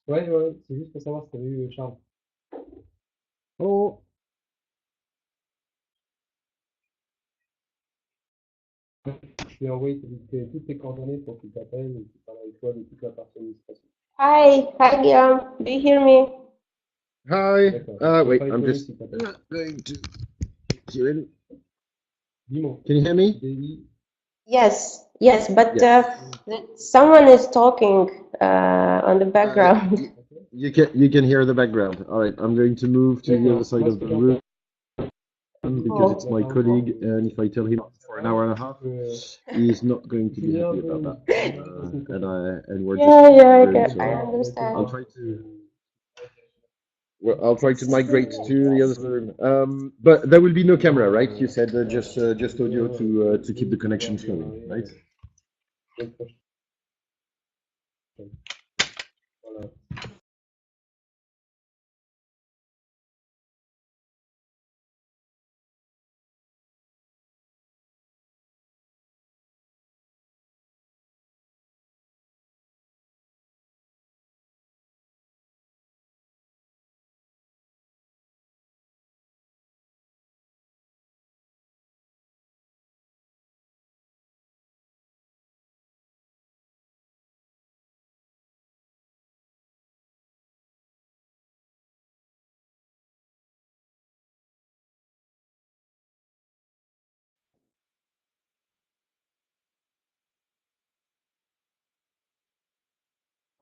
Ouais, ouais, c'est juste pour savoir si t'avais eu Charles. Oh, je lui ai envoyé toutes tes coordonnées pour qu'il t'appelle et qu'il parle avec toi de toute la partie administration. Hi, Guillaume. Do you hear me? Hi. D'accord. Donc, tu vas Wait, pas I'm étonné just s'il t'appelle. going to you in. Dis-moi. Can you hear me? DI. Yes, but Yes. someone is talking on the Uh, background. y- Ok. you can hear the background. All right, I'm going to move to the other D'accord. side Moi, ce of que the room j'entends, because Oh, it's my colleague, and if I tell him for an hour and a half, he's not going to be finir un happy about peu that. la semaine And prochaine. we're just yeah, yeah, we're in, I so understand. I'll try to I'll try to migrate to the other room. But there will be no camera, right? You said just audio to keep the connection flowing, right? Semaine prochaine. Voilà.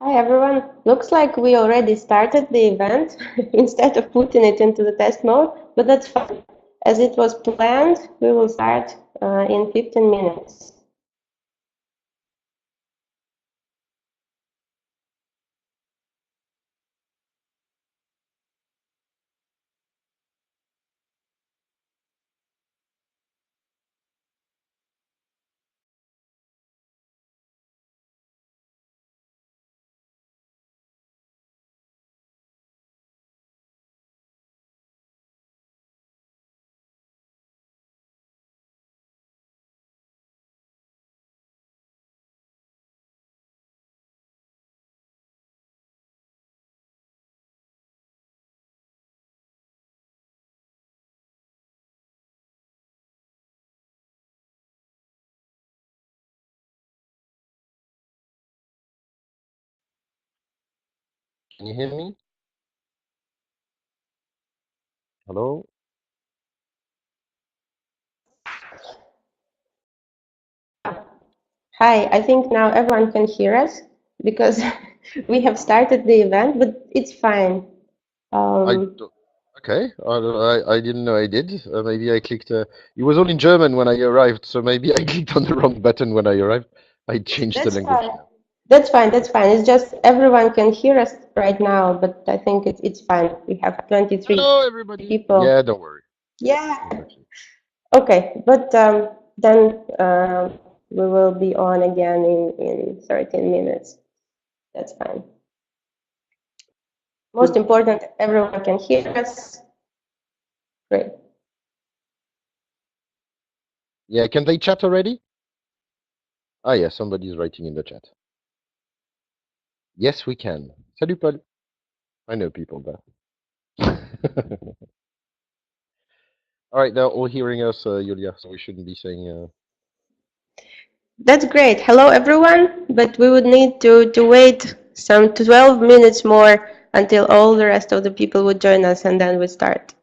Hi, everyone. Looks like we already started the event instead of putting it into the test mode, but that's fine. As it was planned, we will start in 15 minutes. Can you hear me? Hello? Hi, I think now everyone can hear us because we have started the event, but it's fine. I Um, don't- okay. I didn't know I did. Maybe I clicked. It was all in German when I arrived, so maybe I clicked on the wrong button when I arrived. I changed the that's language fine. now. That's fine. It's just everyone can hear us right now, but I think it's fine. We have 23 Hello, everybody. people. Yeah, don't worry. Yeah. Exactly. Okay, but then we will be on again in 13 minutes. That's fine. Most Good. important, everyone can hear us. Great. Yeah, can they chat already? Ah, yeah, somebody's writing in the chat. Yes, we can. Salut, Paul. I know people there. All right, they're all hearing us, Yulia, so we shouldn't be saying. That's great. Hello, everyone. But we would need to wait some 12 minutes more until all the rest of the people would join us, and then we start.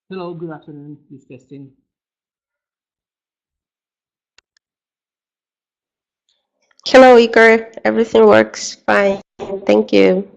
Hello, good afternoon. This is testing. Hello, Iker. Everything works fine. Thank you.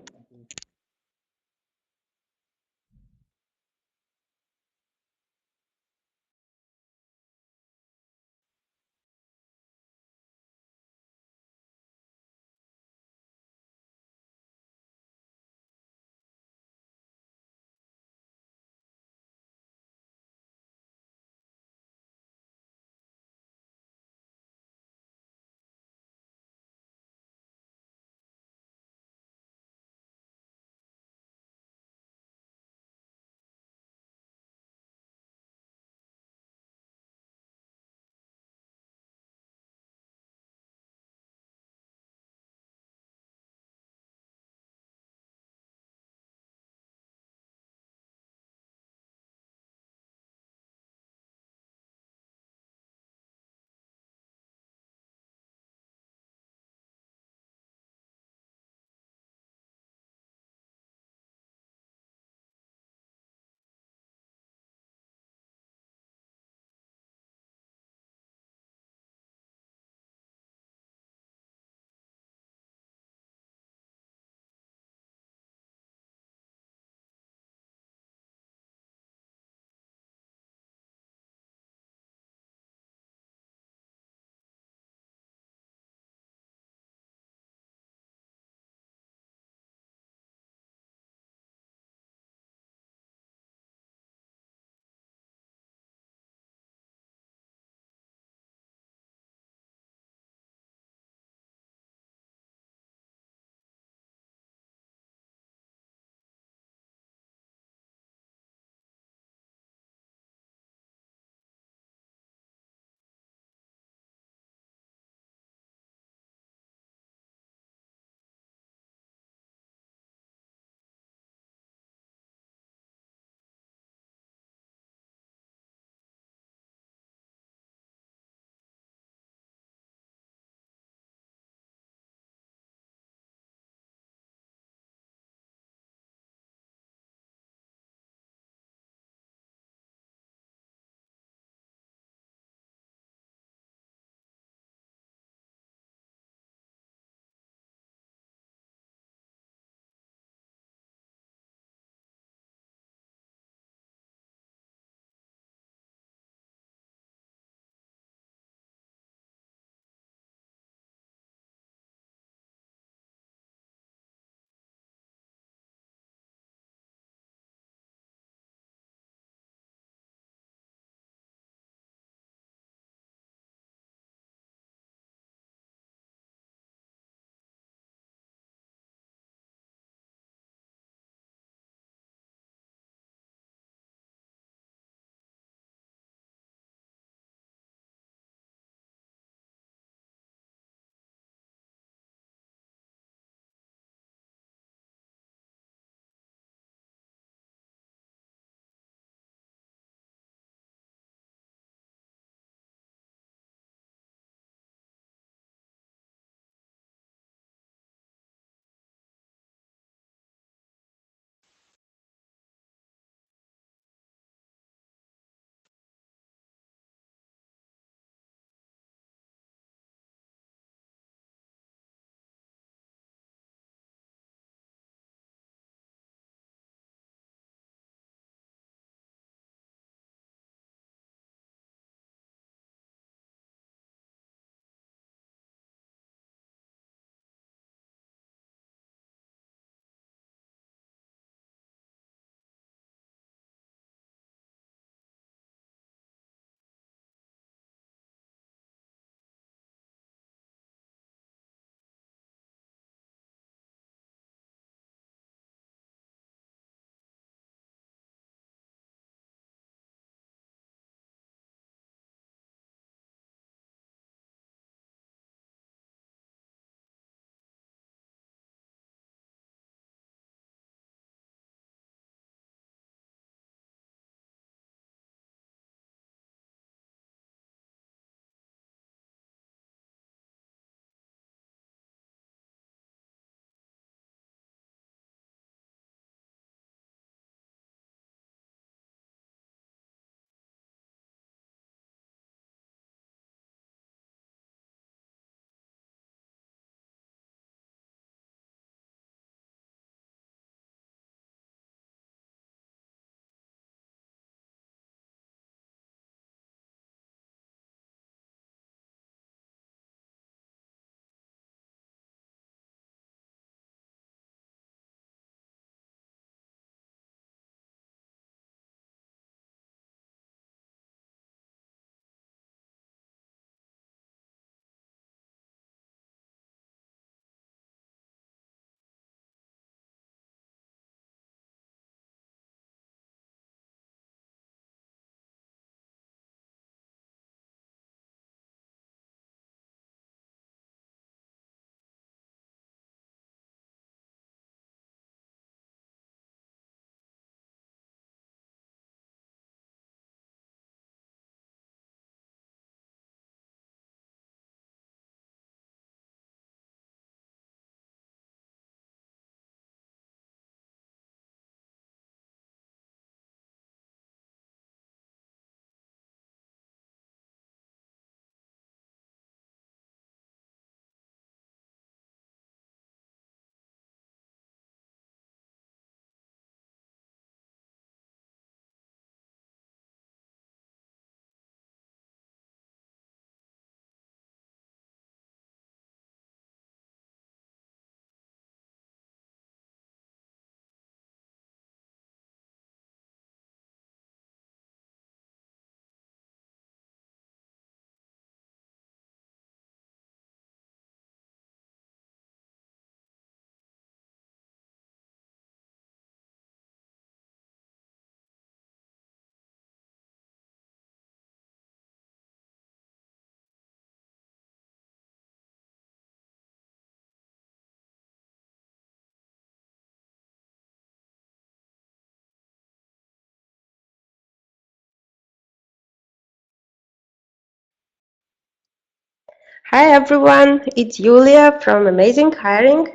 Hi everyone, it's Julia from AmazingHiring.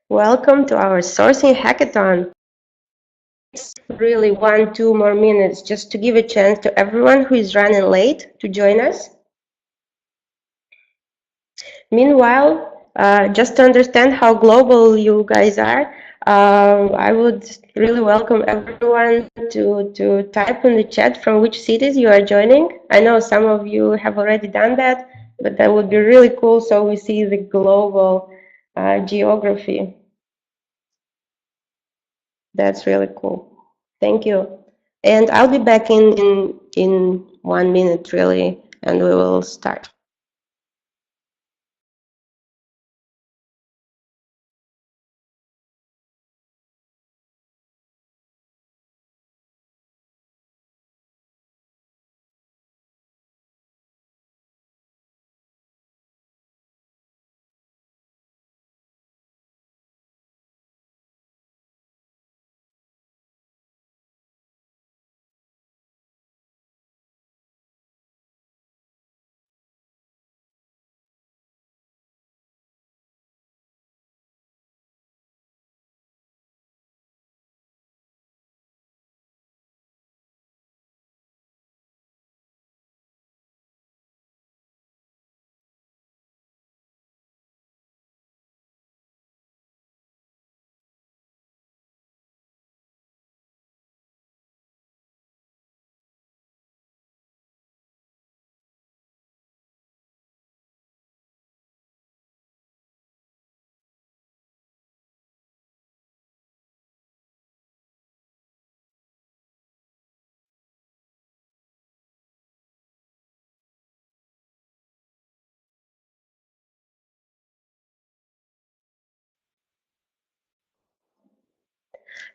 Welcome to our Sourcing Hackathon. It's really 1-2 more minutes just to give a chance to everyone who is running late to join us. Meanwhile, just to understand how global you guys are, I would really welcome everyone to type in the chat from which cities you are joining. I know some of you have already done that, but that would be really cool so we see the global geography. That's really cool. Thank you. And I'll be back in 1 minute, really, and we will start.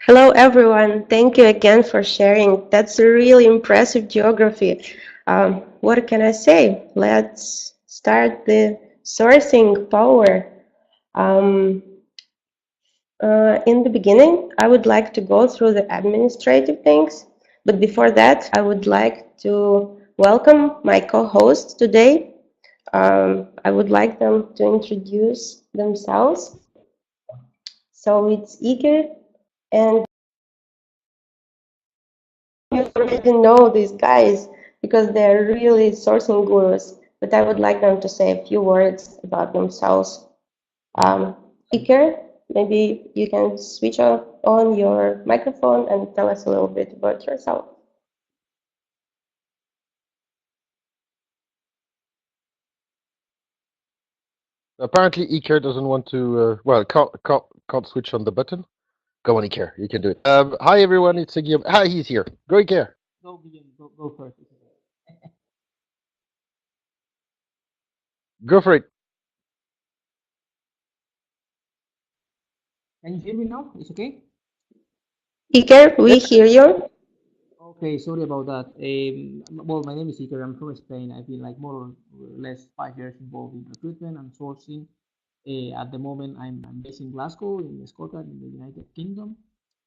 Hello, everyone. Thank you again for sharing. That's a really impressive geography. What can I say? Let's start the sourcing power. Um, in the beginning, I would like to go through the administrative things. But before that, I would like to welcome my co-hosts today. I would like them to introduce themselves. So it's Iker, and you already know these guys because they're really sourcing gurus, but I would like them to say a few words about themselves. Iker, maybe you can switch on your microphone and tell us a little bit about yourself. Apparently, Iker doesn't want to. Well, can't switch on the button. Go on, Iker. You can do it. Hi everyone, it's Guillaume. Hi, he's here. Go, Iker. Go, Guillaume, go first. Go for it. Can you hear me now? It's okay? Iker, we hear you. Okay, sorry about that. Well, my name is Iker. I'm from Spain. I've been like more or less 5 years involved in recruitment and sourcing. At the moment, I'm based in Glasgow, in Scotland, in the United Kingdom,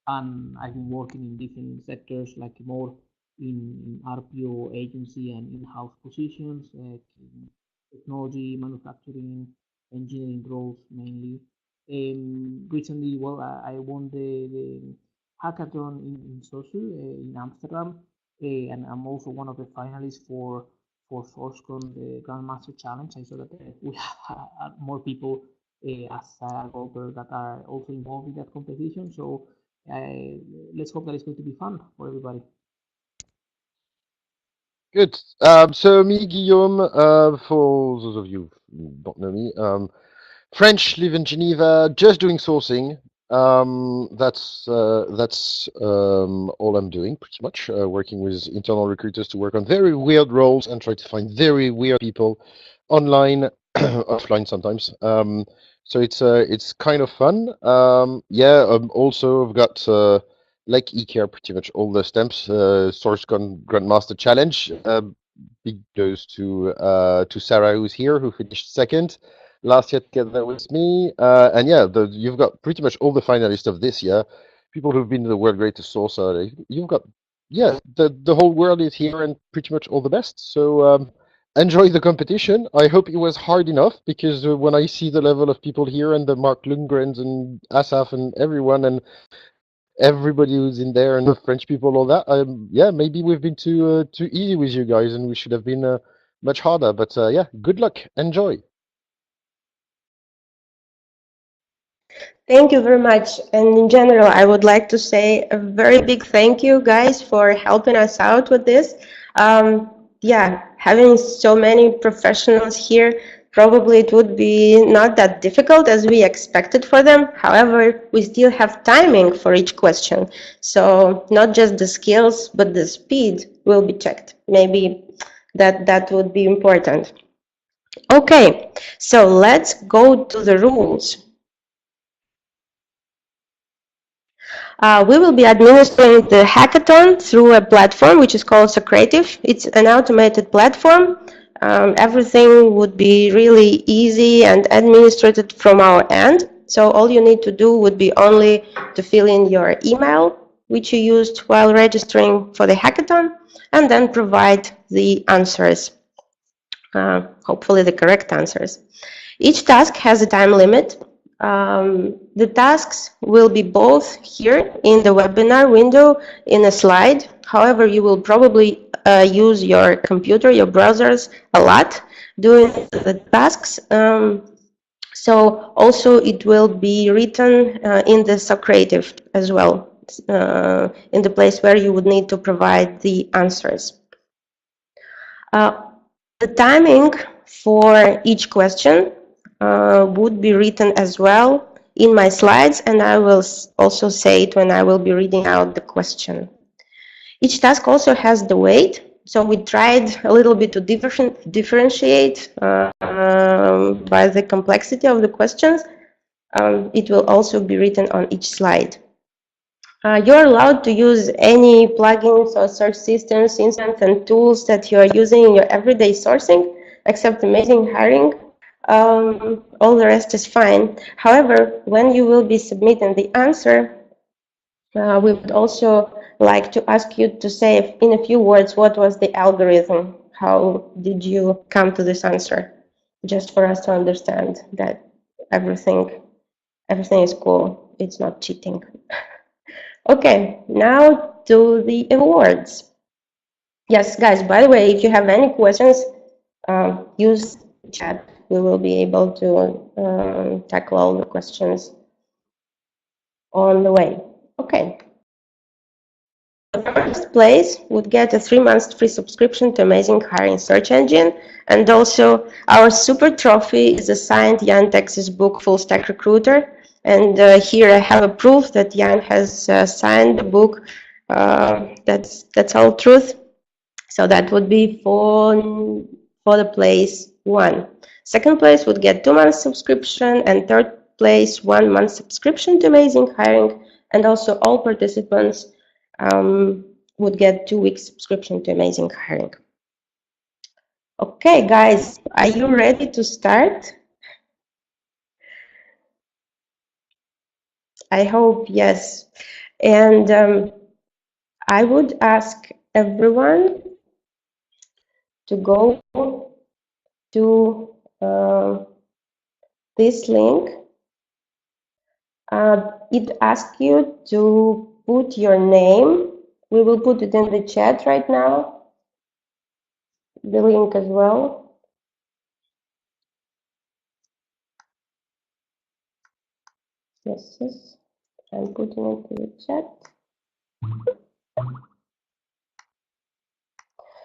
and I've been working in different sectors, like more in RPO agency and in-house positions, in technology, manufacturing, engineering roles mainly. Recently, well, I won the hackathon in Sourcing in Amsterdam, and I'm also one of the finalists for SourceCon, the Grandmaster Challenge. I saw that we have more people as Goldberg that are also involved in that competition. So let's hope that it's going to be fun for everybody. Good. So me, Guillaume. For those of you who don't know me, French, live in Geneva, just doing sourcing. That's all I'm doing pretty much. Working with internal recruiters to work on very weird roles and try to find very weird people online, offline sometimes. So it's kind of fun. Yeah. Also, I've got like Iker, pretty much all the stamps. SourceCon Grandmaster Challenge. Big goes to Sarah, who's here, who finished second last year together with me. And yeah, you've got pretty much all the finalists of this year, people who've been the world greatest sourcer. You've got, yeah, the whole world is here and pretty much all the best. So enjoy the competition. I hope it was hard enough, because when I see the level of people here and the Mark Lundgrens and Asaf and everyone and everybody who's in there and the French people, all that, yeah, maybe we've been too easy with you guys, and we should have been much harder. But yeah, good luck, enjoy. Thank you very much. And in general, I would like to say a very big thank you, guys, for helping us out with this. Yeah, having so many professionals here, probably it would be not that difficult as we expected for them. However, we still have timing for each question. So not just the skills, but the speed will be checked. Maybe that would be important. Okay, so let's go to the rules. We will be administering the hackathon through a platform which is called Socrative. It's an automated platform. Everything would be really easy and administrated from our end. So all you need to do would be only to fill in your email, which you used while registering for the hackathon, and then provide the answers, hopefully the correct answers. Each task has a time limit. The tasks will be both here in the webinar window in a slide. However, you will probably use your computer, your browsers a lot doing the tasks. So also it will be written in the Socrative as well, in the place where you would need to provide the answers. The timing for each question would be written as well in my slides, and I will also say it when I will be reading out the question. Each task also has the weight, so we tried a little bit to differentiate by the complexity of the questions. It will also be written on each slide. You're allowed to use any plugins or search systems, instance, and tools that you are using in your everyday sourcing, except AmazingHiring. All the rest is fine. However, when you will be submitting the answer, we would also like to ask you to say in a few words what was the algorithm. How did you come to this answer? Just for us to understand that everything is cool. It's not cheating. Okay, now to the awards. Yes, guys, by the way, if you have any questions, use chat. We will be able to tackle all the questions on the way. Okay. The first place would get a 3-month free subscription to AmazingHiring search engine, and also our super trophy is a signed Jan Texas book, Full Stack Recruiter. And here I have a proof that Jan has signed the book. That's all truth. So that would be for the place 1. Second place would get 2 months subscription, and third place 1 month subscription to AmazingHiring, and also all participants would get 2 weeks subscription to AmazingHiring. Okay, guys, are you ready to start? I hope yes. And I would ask everyone to go to this link. It asks you to put your name. We will put it in the chat right now, the link as well. Yes, I'm putting it in the chat.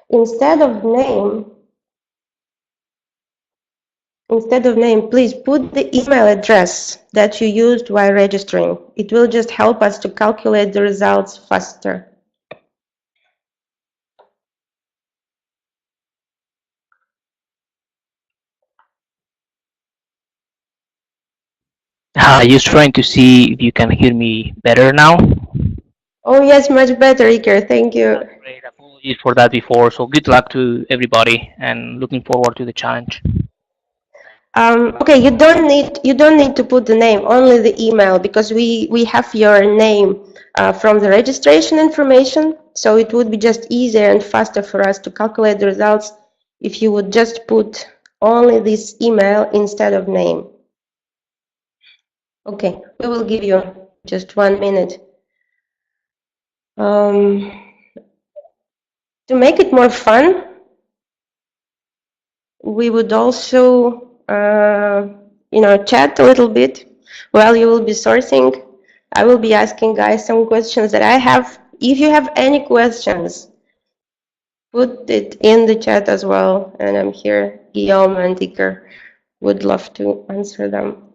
Instead of name, please put the email address that you used while registering. It will just help us to calculate the results faster. Just trying to see if you can hear me better now. Oh yes, much better, Iker. Thank you. Great. Apologies for that before. So good luck to everybody, and looking forward to the challenge. Okay, you don't need to put the name, only the email, because we have your name from the registration information. So it would be just easier and faster for us to calculate the results if you would just put only this email instead of name. Okay, we will give you just 1 minute. To make it more fun, we would also chat a little bit while you will be sourcing. I will be asking guys some questions that I have. If you have any questions, put it in the chat as well. And I'm here, Guillaume and Iker would love to answer them.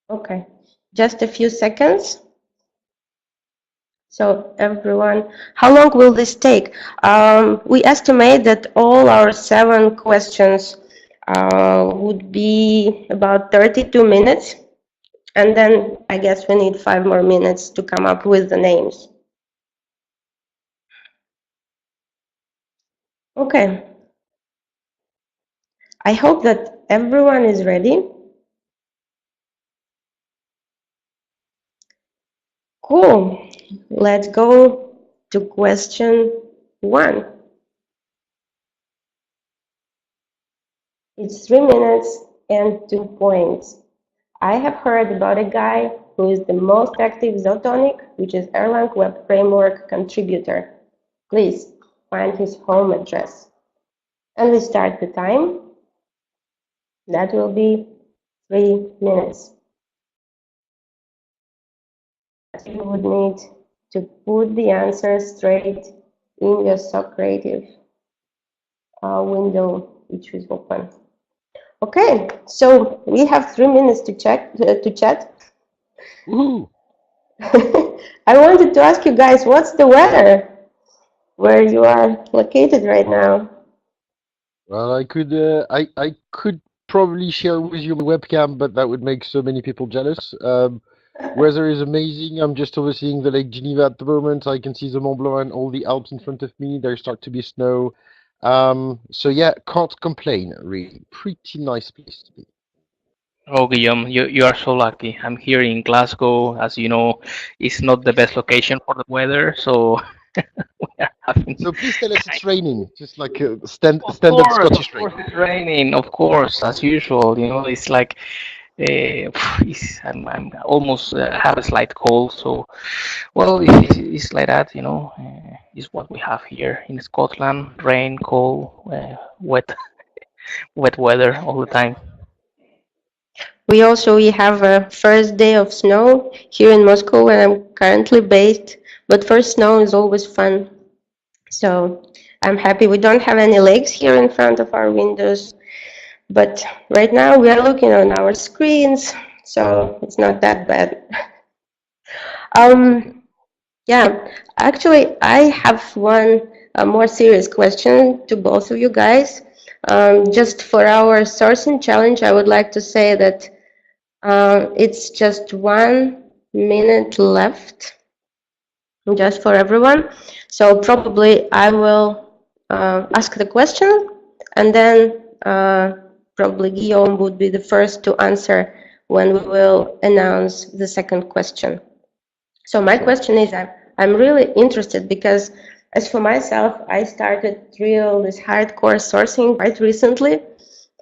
Okay, just a few seconds. So everyone, how long will this take? We estimate that all our 7 questions would be about 32 minutes. And then I guess we need 5 more minutes to come up with the names. Okay. I hope that everyone is ready. Cool. Let's go to question 1. It's 3 minutes and 2 points. I have heard about a guy who is the most active Zotonic, which is Erlang Web Framework contributor. Please find his home address. And we start the time. That will be 3 minutes. You would need to put the answer straight in your Socrative window, which is open. Okay, so we have 3 minutes to chat. Woohoo! I wanted to ask you guys, what's the weather where you are located right now? Well, I could probably share with you my webcam, but that would make so many people jealous. Weather is amazing. I'm just overseeing the Lake Geneva at the moment. I can see the Mont Blanc and all the Alps in front of me. There start to be snow. So yeah, can't complain, really. Pretty nice place to be. Oh, Guillaume, you are so lucky. I'm here in Glasgow. As you know, it's not the best location for the weather, so we are having. So please tell us it's raining, just like standard Scottish rain. Of course, it's raining. Of course, as usual. You know, it's like I'm almost have a slight cold. So, well, it's like that. You know, it's what we have here in Scotland: rain, cold, wet, wet weather all the time. We have a first day of snow here in Moscow, where I'm currently based. But first snow is always fun. So I'm happy we don't have any lakes here in front of our windows. But right now we are looking on our screens, so it's not that bad. Yeah, actually, I have one more serious question to both of you guys. Just for our sourcing challenge, I would like to say that it's just 1 minute left, just for everyone. So probably I will ask the question, and then probably Guillaume would be the first to answer when we will announce the second question. So my question is, I'm really interested because, as for myself, I started this hardcore sourcing quite recently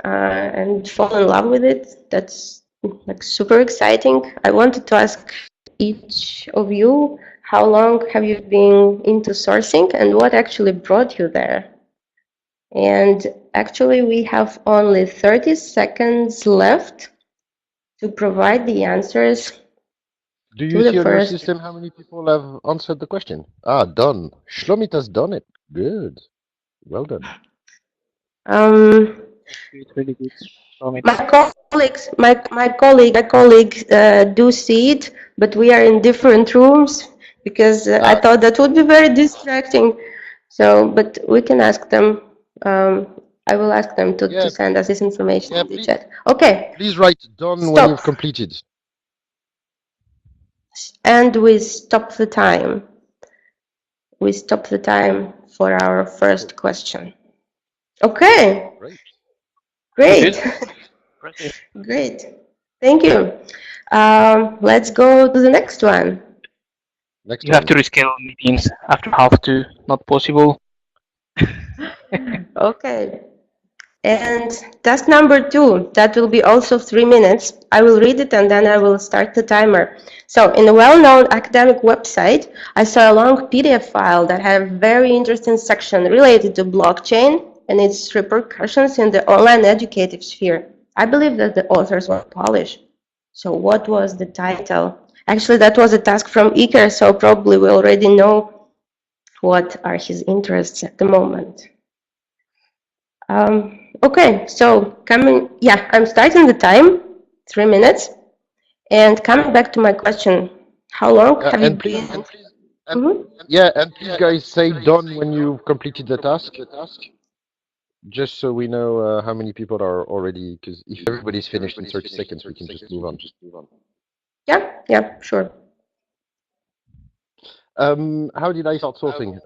and fall in love with it. That's like super exciting. I wanted to ask each of you, how long have you been into sourcing and what actually brought you there? And actually, we have only 30 seconds left to provide the answers. Do you see on your system how many people have answered the question? Ah, done. Shlomit has done it. Good. Well done. It's really good. My colleague do see it, but we are in different rooms because I thought that would be very distracting. So, but we can ask them. I will ask them to send us this information in the chat. Okay. Please write done when you've completed. And we stop the time. We stop the time for our first question. Okay. Great. Great. Thank you. Let's go to the next one. Next You have one. to reschedule meetings after half two. Not possible. Okay. And task number 2, that will be also 3 minutes. I will read it and then I will start the timer. So in a well-known academic website, I saw a long PDF file that had a very interesting section related to blockchain and its repercussions in the online educative sphere. I believe that the authors were Polish. So what was the title? Actually, that was a task from Iker, so probably we already know what are his interests at the moment. Okay, so I'm starting the time, 3 minutes, and coming back to my question, how long have you And please, been? and please, guys, say done when you've completed the task, just so we know how many people are already. Because if everybody's finished in 30 seconds, we can just move on. Yeah, sure. How did I start sourcing?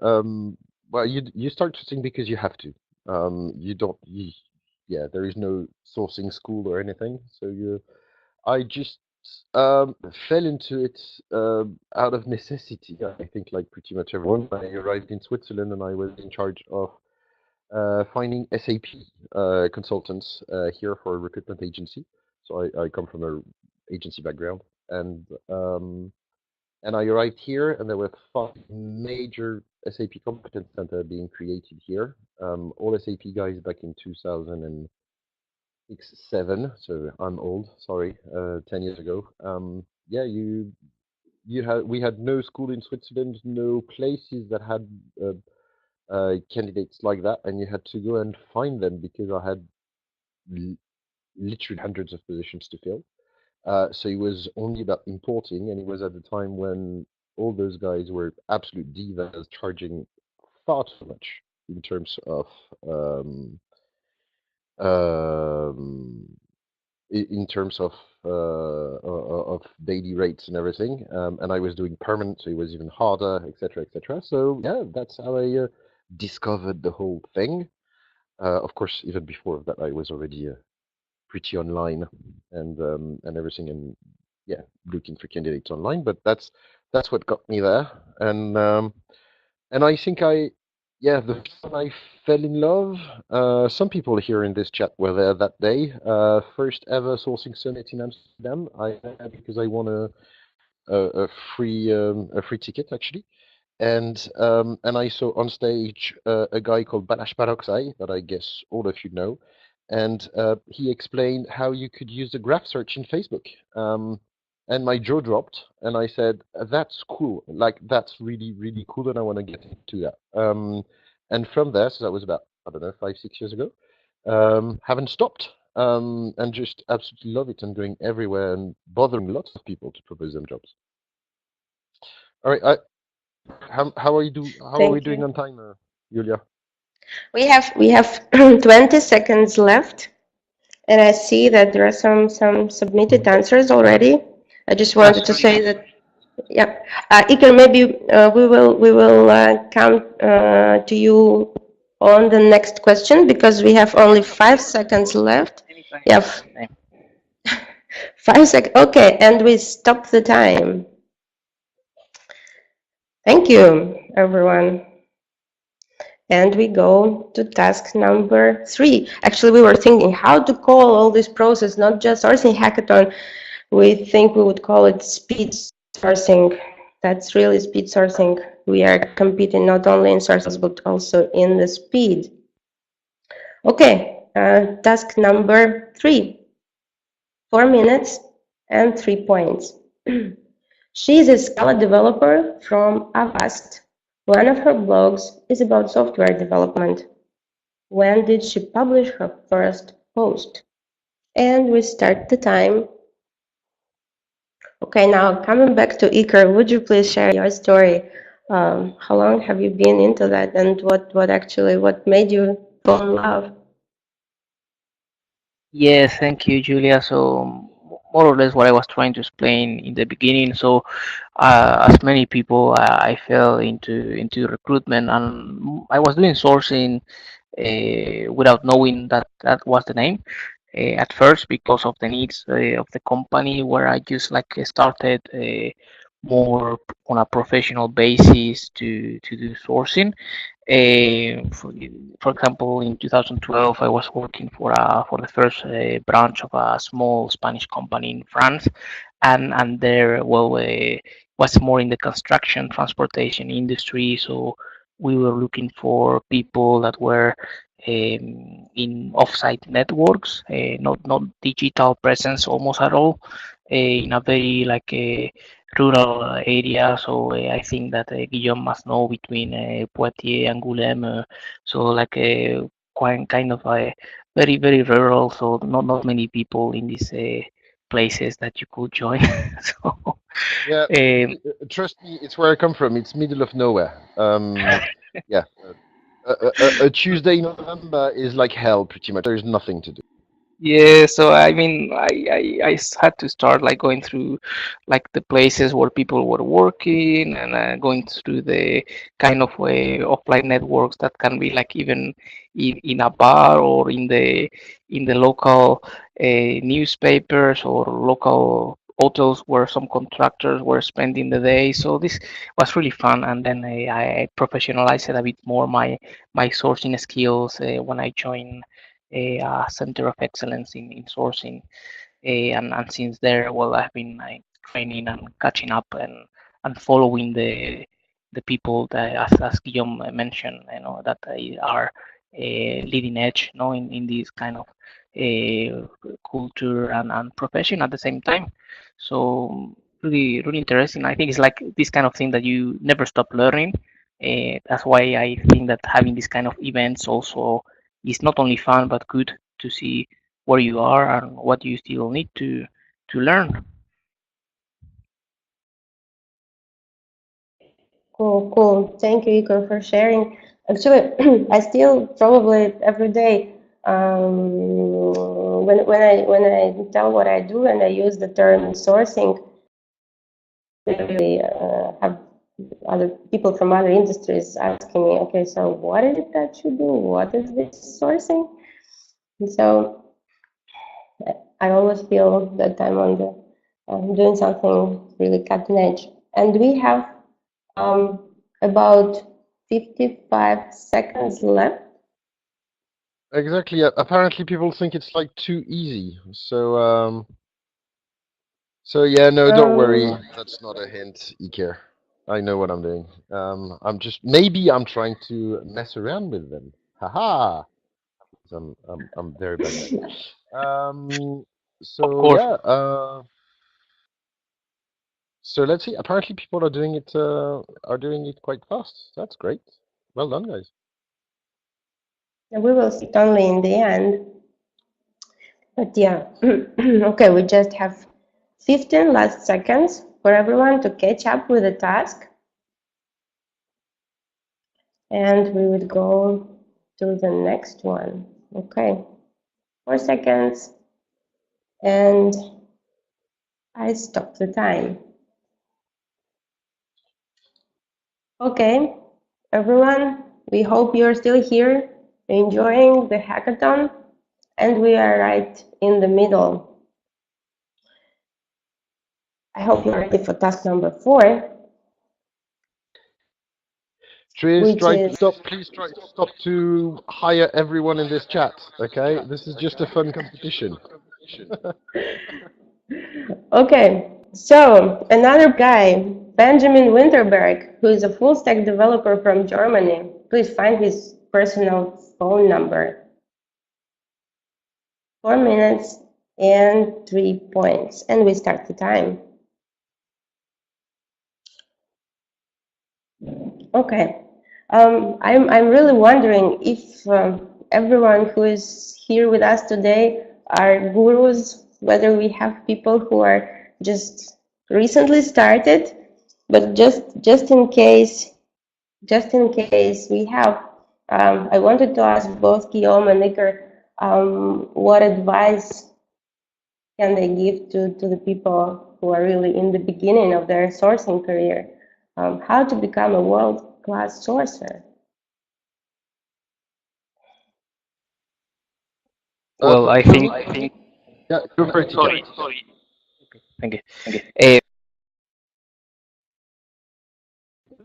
Well, you start sourcing because you have to. You don't. Yeah, there is no sourcing school or anything. So I just fell into it out of necessity. I think, like pretty much everyone. I arrived in Switzerland and I was in charge of finding SAP consultants here for a recruitment agency. So I come from a agency background, and I arrived here, and there were 5 major SAP competence center being created here. All SAP guys back in 2006, 7. So I'm old. Sorry, 10 years ago. Yeah, we had no school in Switzerland, no places that had candidates like that, and you had to go and find them because I had literally hundreds of positions to fill. So it was only about importing, and it was at the time when all those guys were absolute divas, charging far too much in terms of um, in terms of daily rates and everything. And I was doing permanent, so it was even harder, etc., etc. So yeah, that's how I discovered the whole thing. Of course, even before that, I was already pretty online and everything, and yeah, looking for candidates online. But that's what got me there, and I think the time I fell in love. Some people here in this chat were there that day. First ever sourcing summit in Amsterdam. I had because I won a free ticket actually. And I saw on stage a guy called Balázs Paroxai, that I guess all of you know, and he explained how you could use the graph search in Facebook. And my jaw dropped, and I said, "That's cool. Like that's really really cool, and I want to get into that." And from there, so that was about, I don't know, 5 6 years ago. Haven't stopped, and just absolutely love it, and going everywhere and bothering lots of people to propose them jobs. All right, how are we doing on time, Julia? We have 20 seconds left, and I see that there are some submitted answers already. I just wanted to say that, yeah, Iker, maybe we will come to you on the next question because we have only 5 seconds left. Yeah, 5 seconds. Okay, and we stop the time. Thank you, everyone. And we go to task number 3. Actually, we were thinking how to call all this process, not just sourcing hackathon. We think we would call it speed sourcing. That's really speed sourcing. We are competing not only in sources, but also in the speed. Okay, task number 3. 4 minutes and 3 points. She's a Scala developer from Avast. One of her blogs is about software development. When did she publish her first post? And we start the time. Okay, now coming back to Iker, would you please share your story? How long have you been into that, and what made you fall in love? Yes, thank you, Julia. So more or less what I was trying to explain in the beginning. So as many people, I fell into recruitment, and I was doing sourcing without knowing that that was the name at first because of the needs of the company where I just like started more on a professional basis to do sourcing. For example, in 2012, I was working for the first branch of a small Spanish company in France, and there, well, was more in the construction transportation industry. So we were looking for people that were in offsite networks, not digital presence almost at all, in a very like a rural area. So I think that Guillaume must know between Poitiers and Angoulême. So like a quite kind of a very rural. So not many people in these places that you could join. So Yeah, um, trust me, it's where I come from. It's middle of nowhere. Yeah, a Tuesday in November is like hell, pretty much. There's nothing to do. yeah, so I mean, had to start like going through like the places where people were working and going through the kind of offline networks that can be like even in a bar or in the local newspapers or local hotels where some contractors were spending the day. So this was really fun, and then I professionalized a bit more my sourcing skills when I joined a center of excellence in sourcing. And since there, well, I've been like training and catching up and following the people that, as Guillaume mentioned, that are leading edge, in this kind of culture and profession at the same time. So really interesting. I think it's like this kind of thing that you never stop learning. That's why I think that having this kind of events also is not only fun but good to see where you are and what you still need to learn. Cool, cool. Thank you, Iker, for sharing. Actually, I still probably every day when I tell what I do and I use the term sourcing, really have other people from other industries asking me, okay, so what is it that you do? What is this sourcing? And so I always feel that I'm on the doing something really cutting edge. And we have about 55 seconds left. Exactly. Apparently, people think it's like too easy. So yeah, no, don't worry. That's not a hint, Iker. I know what I'm doing. Maybe I'm trying to mess around with them. Haha. I'm very bad at it. Of So course. yeah. So let's see. Apparently, people are doing it quite fast. That's great. Well done, guys. We will see it only in the end. But yeah, okay, we just have 15 last seconds for everyone to catch up with the task. And we would go to the next one. Okay, 4 seconds. And I stop the time. Okay, everyone, we hope you're still here enjoying the hackathon, and we are right in the middle. I hope you're ready for task number 4. Please Which try to is stop. Please try to stop to hire everyone in this chat. Okay, this is just a fun competition. okay. So another guy, Benjamin Winterberg, who is a full stack developer from Germany. Please find his personal phone number. 4 minutes and 3 points, and we start the time. Okay. I'm really wondering if everyone who is here with us today are gurus, whether we have people who are just recently started, but just in case we have, I wanted to ask both Guillaume and Iker, what advice can they give to the people who are really in the beginning of their sourcing career? How to become a world-class sourcer? Well, I think. Yeah, go for it, Iker. Sorry. Thank you.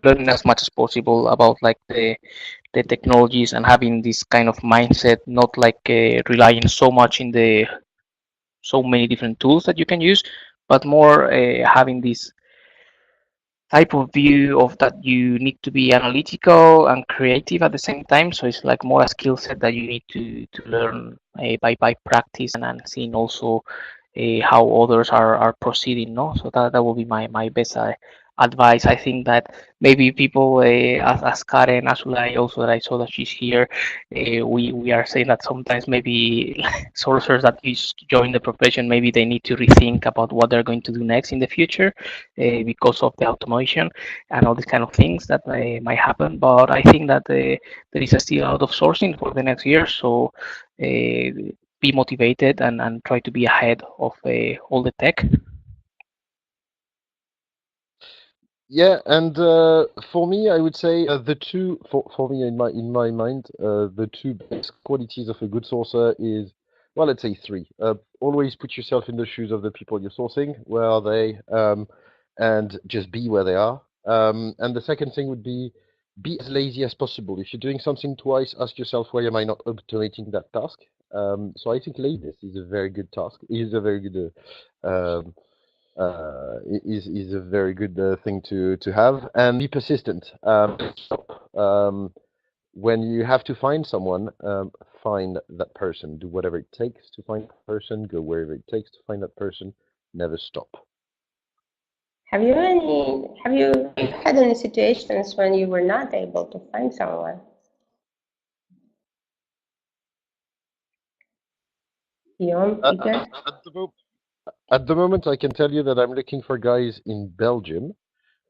learning as much as possible about like the technologies and having this kind of mindset, not like relying so much in the so many different tools that you can use, but more having this type of view of that you need to be analytical and creative at the same time. So it's like more a skill set that you need to learn by practice and seeing also how others are proceeding. No, so that will be my best advice. I think that maybe people as Karen, as Ulay, also that I saw that she's here, we are saying that sometimes maybe sourcers that just join the profession, maybe they need to rethink about what they're going to do next in the future because of the automation and all these kind of things that might happen. But I think that there is still a lot of sourcing for the next year. So be motivated and try to be ahead of all the tech. Yeah, and for me, I would say the two for me in my mind, the two best qualities of a good sourcer is, well, let's say three. Always put yourself in the shoes of the people you're sourcing. Where are they? And just be where they are. And the second thing would be as lazy as possible. If you're doing something twice, ask yourself why am I not automating that task? So I think laziness is a very good task. Is a very good is a very good thing to have, and be persistent. When you have to find someone, find that person. Do whatever it takes to find that person. Go wherever it takes to find that person. Never stop. Have you had any situations when you were not able to find someone? Guillaume, Iker? At the moment, I can tell you that I'm looking for guys in Belgium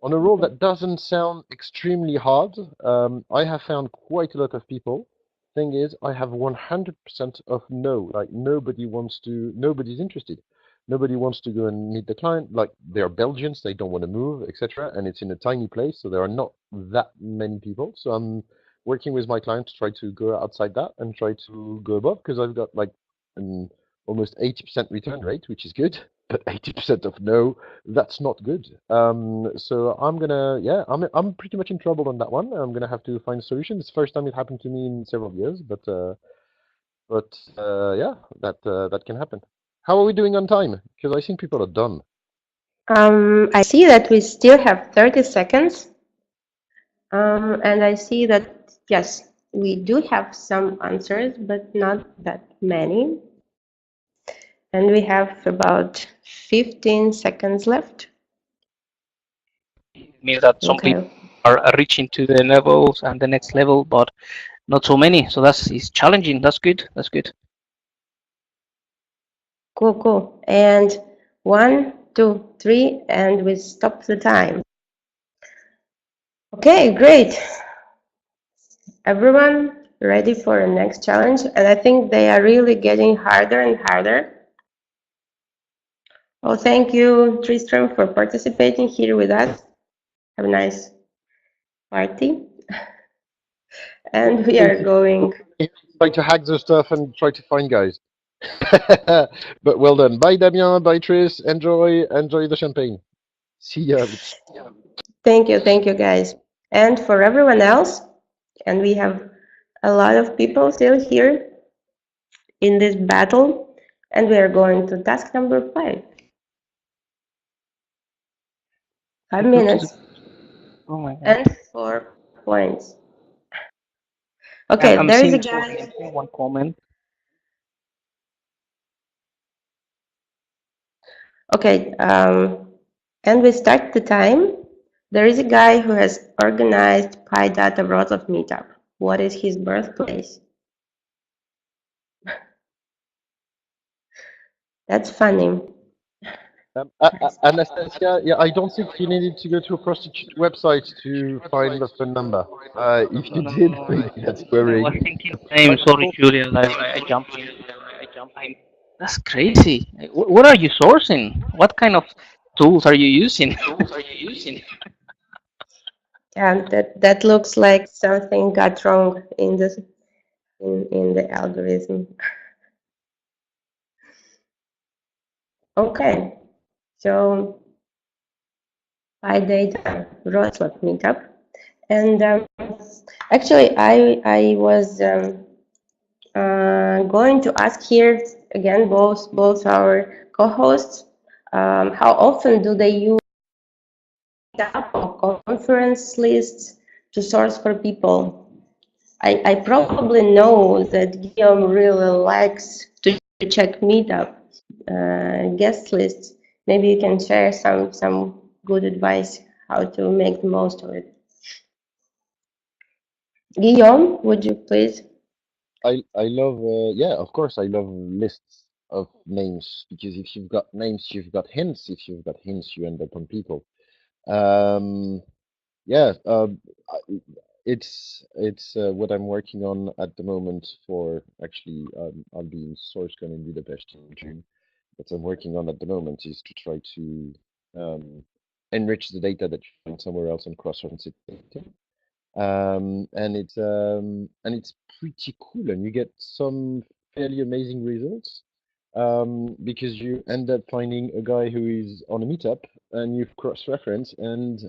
on a role that doesn't sound extremely hard. I have found quite a lot of people. Thing is, I have 100% of no. Like nobody's interested. Nobody wants to go and meet the client. Like they are Belgians, they don't want to move, etc. And it's in a tiny place, so there are not that many people. So I'm working with my client to try to go outside that and try to go above because I've got like an almost 80% return rate, which is good. But 80% of no, that's not good. So I'm pretty much in trouble on that one. I'm gonna have to find a solution. It's the first time it happened to me in several years, but yeah, that can happen. How are we doing on time? Because I think people are done. I see that we still have 30 seconds. And I see that, yes, we do have some answers, but not that many. And we have about 15 seconds left. It means that some people are reaching to the levels and the next level, but not so many. So it's challenging. That's good. That's good. Cool. And 1, 2, 3, and we stop the time. Okay, great. Everyone ready for the next challenge? And I think they are really getting harder and harder. Well, thank you, Tristram, for participating here with us. Have a nice party. And we are going. Try to hack the stuff and try to find guys. But well done. Bye, Damien. Bye, Tris. Enjoy the champagne. See ya. Thank you, guys. And for everyone else, and we have a lot of people still here in this battle, and we are going to task number 5. 5 minutes. Oh my God. And 4 points. Okay, I'm there is a seeing guy. one comment. Okay, and we start the time. There is a guy who has organized PyData Wrocław meetup. What is his birthplace? That's funny. Anastasia, yeah, I don't think you needed to go to a prostitute website to find the phone number. If you did, that's I worrying. was thinking the same. Sorry, Julia. I jumped in. That's crazy. What are you sourcing? What kind of tools are you using? And that looks like something got wrong in the algorithm. Okay, so PyData Wrocław meetup. And actually, I was going to ask here again both our co-hosts, how often do they use Meetup or conference lists to source for people? I probably know that Guillaume really likes to check Meetup guest lists. Maybe you can share some good advice how to make the most of it. Guillaume, would you please? I love yeah, of course I love lists of names, because if you've got names, you've got hints. If you've got hints, you end up on people. Um, yeah, it's what I'm working on at the moment. For actually, I'll be in SourceCon in Budapest in June. What I'm working on at the moment is to try to enrich the data that you find somewhere else and cross-reference it. And it's pretty cool, and you get some fairly amazing results, because you end up finding a guy who is on a meetup, and you've cross-referenced, and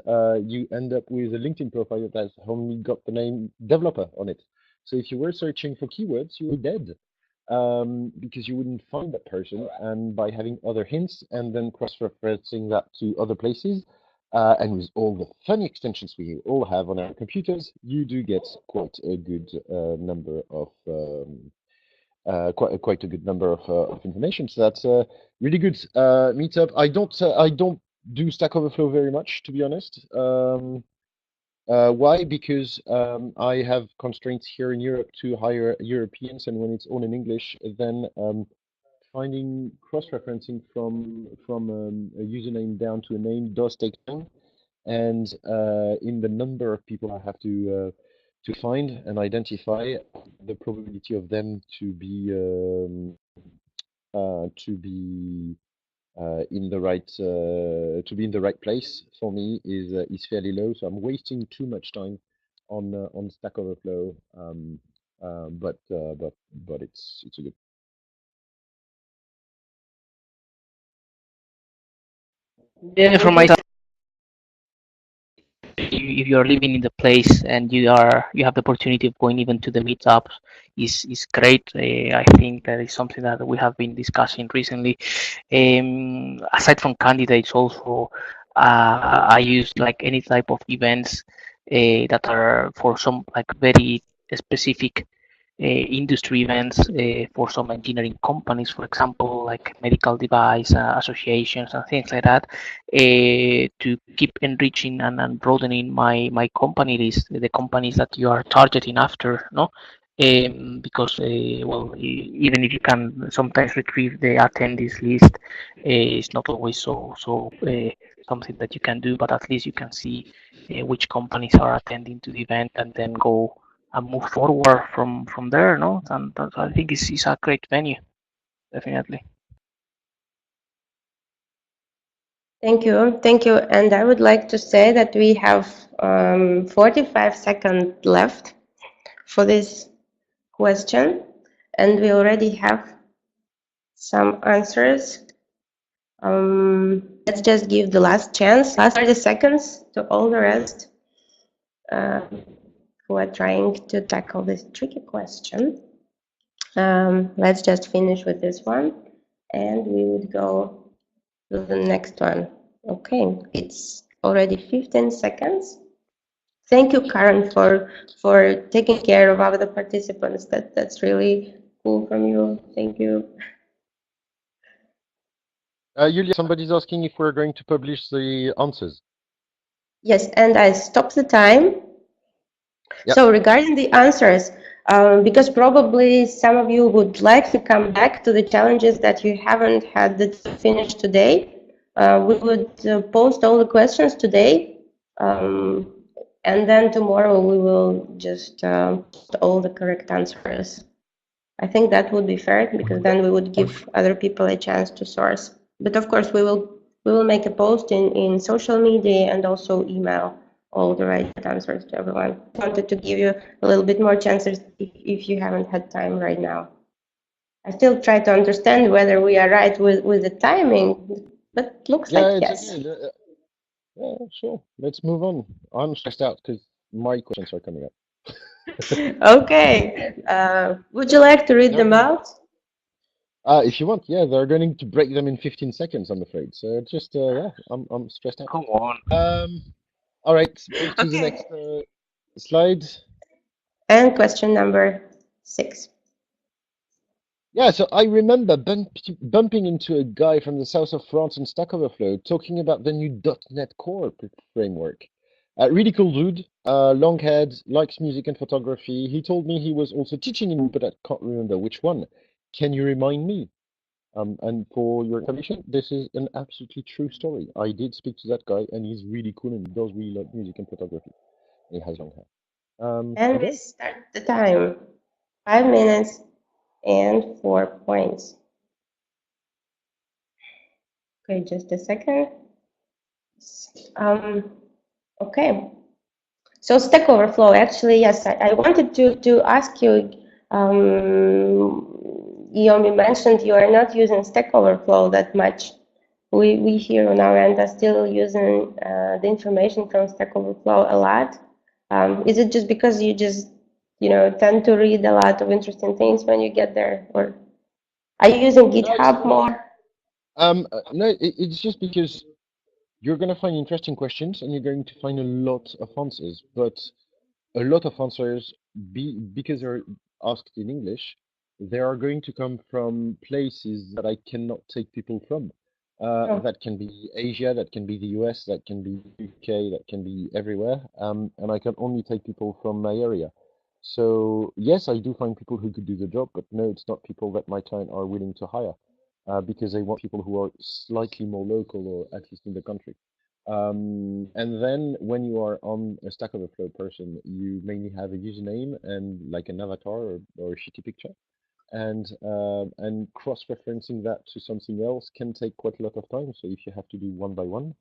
you end up with a LinkedIn profile that has only got the name developer on it. So if you were searching for keywords, you were dead, because you wouldn't find that person. And by having other hints and then cross-referencing that to other places, and with all the funny extensions we all have on our computers, you do get quite a good number of quite a good number of information. So that's really good. Meetup. I don't do Stack Overflow very much, to be honest. Why? Because I have constraints here in Europe to hire Europeans, and when it's all in English, then finding cross-referencing from a username down to a name does take time. And in the number of people I have to find and identify, the probability of them to be in the right place for me is fairly low. So I'm wasting too much time on Stack Overflow. But it's a good. Yeah, from Thank my you. side, if you are living in the place and you have the opportunity of going even to the meetups, is great. I think that is something that we have been discussing recently. Aside from candidates, also I use like any type of events that are for some like very specific industry events for some engineering companies, for example, like medical device associations and things like that, to keep enriching and broadening my company list, the companies that you are targeting after, no? Because well, even if you can sometimes retrieve the attendees list, it's not always so something that you can do, but at least you can see which companies are attending to the event and then go and move forward from there, no? And that, I think it's a great venue, definitely. Thank you. And I would like to say that we have 45 seconds left for this question, and we already have some answers. Let's just give the last chance, last 30 seconds to all the rest who are trying to tackle this tricky question. Let's just finish with this one, and we would go to the next one. Okay, it's already 15 seconds. Thank you, Karen, for taking care of other participants. That's really cool from you. Thank you. Yulia, somebody's asking if we're going to publish the answers. Yes, and I stopped the time. Yep. So regarding the answers, because probably some of you would like to come back to the challenges that you haven't had to finish today, we would post all the questions today, and then tomorrow we will just post all the correct answers. I think that would be fair, because then we would give other people a chance to source. But of course, we will make a post in social media and also email all the right answers to everyone. I wanted to give you a little bit more chances if you haven't had time right now. I still try to understand whether we are right with the timing, but looks like It's yes. okay. Yeah, sure. Let's move on. I'm stressed out because my questions are coming up. Okay. Would you like to read them out? If you want, yeah, they're going to break them in 15 seconds, I'm afraid. So just, yeah, I'm stressed out. Come on. All right, move to the Okay. next slide. And question number 6. Yeah, so I remember bumping into a guy from the south of France on Stack Overflow talking about the new .NET Core framework. Really cool dude, long head, likes music and photography. He told me he was also teaching in, but I can't remember which one. Can you remind me? And for your information, this is an absolutely true story. I did speak to that guy, and he's really cool and he does really like music and photography. He has long hair. And we Okay. start the time. 5 minutes and 4 points. Okay, just a second. Okay. So Stack Overflow, actually, yes, I wanted to ask you, Guillaume, you mentioned you are not using Stack Overflow that much. We here on our end are still using the information from Stack Overflow a lot. Is it just because you just, tend to read a lot of interesting things when you get there, or are you using GitHub more? No, it's just because you're going to find interesting questions and you're going to find a lot of answers, but a lot of answers, because they're asked in English, they are going to come from places that I cannot take people from. Oh. That can be Asia, that can be the US, that can be UK, that can be everywhere. And I can only take people from my area. So yes, I do find people who could do the job, but no, it's not people that my client are willing to hire, because they want people who are slightly more local or at least in the country. And then when you are on a Stack Overflow person, you mainly have a username and like an avatar or a shitty picture. And cross-referencing that to something else can take quite a lot of time. So if you have to do one by one,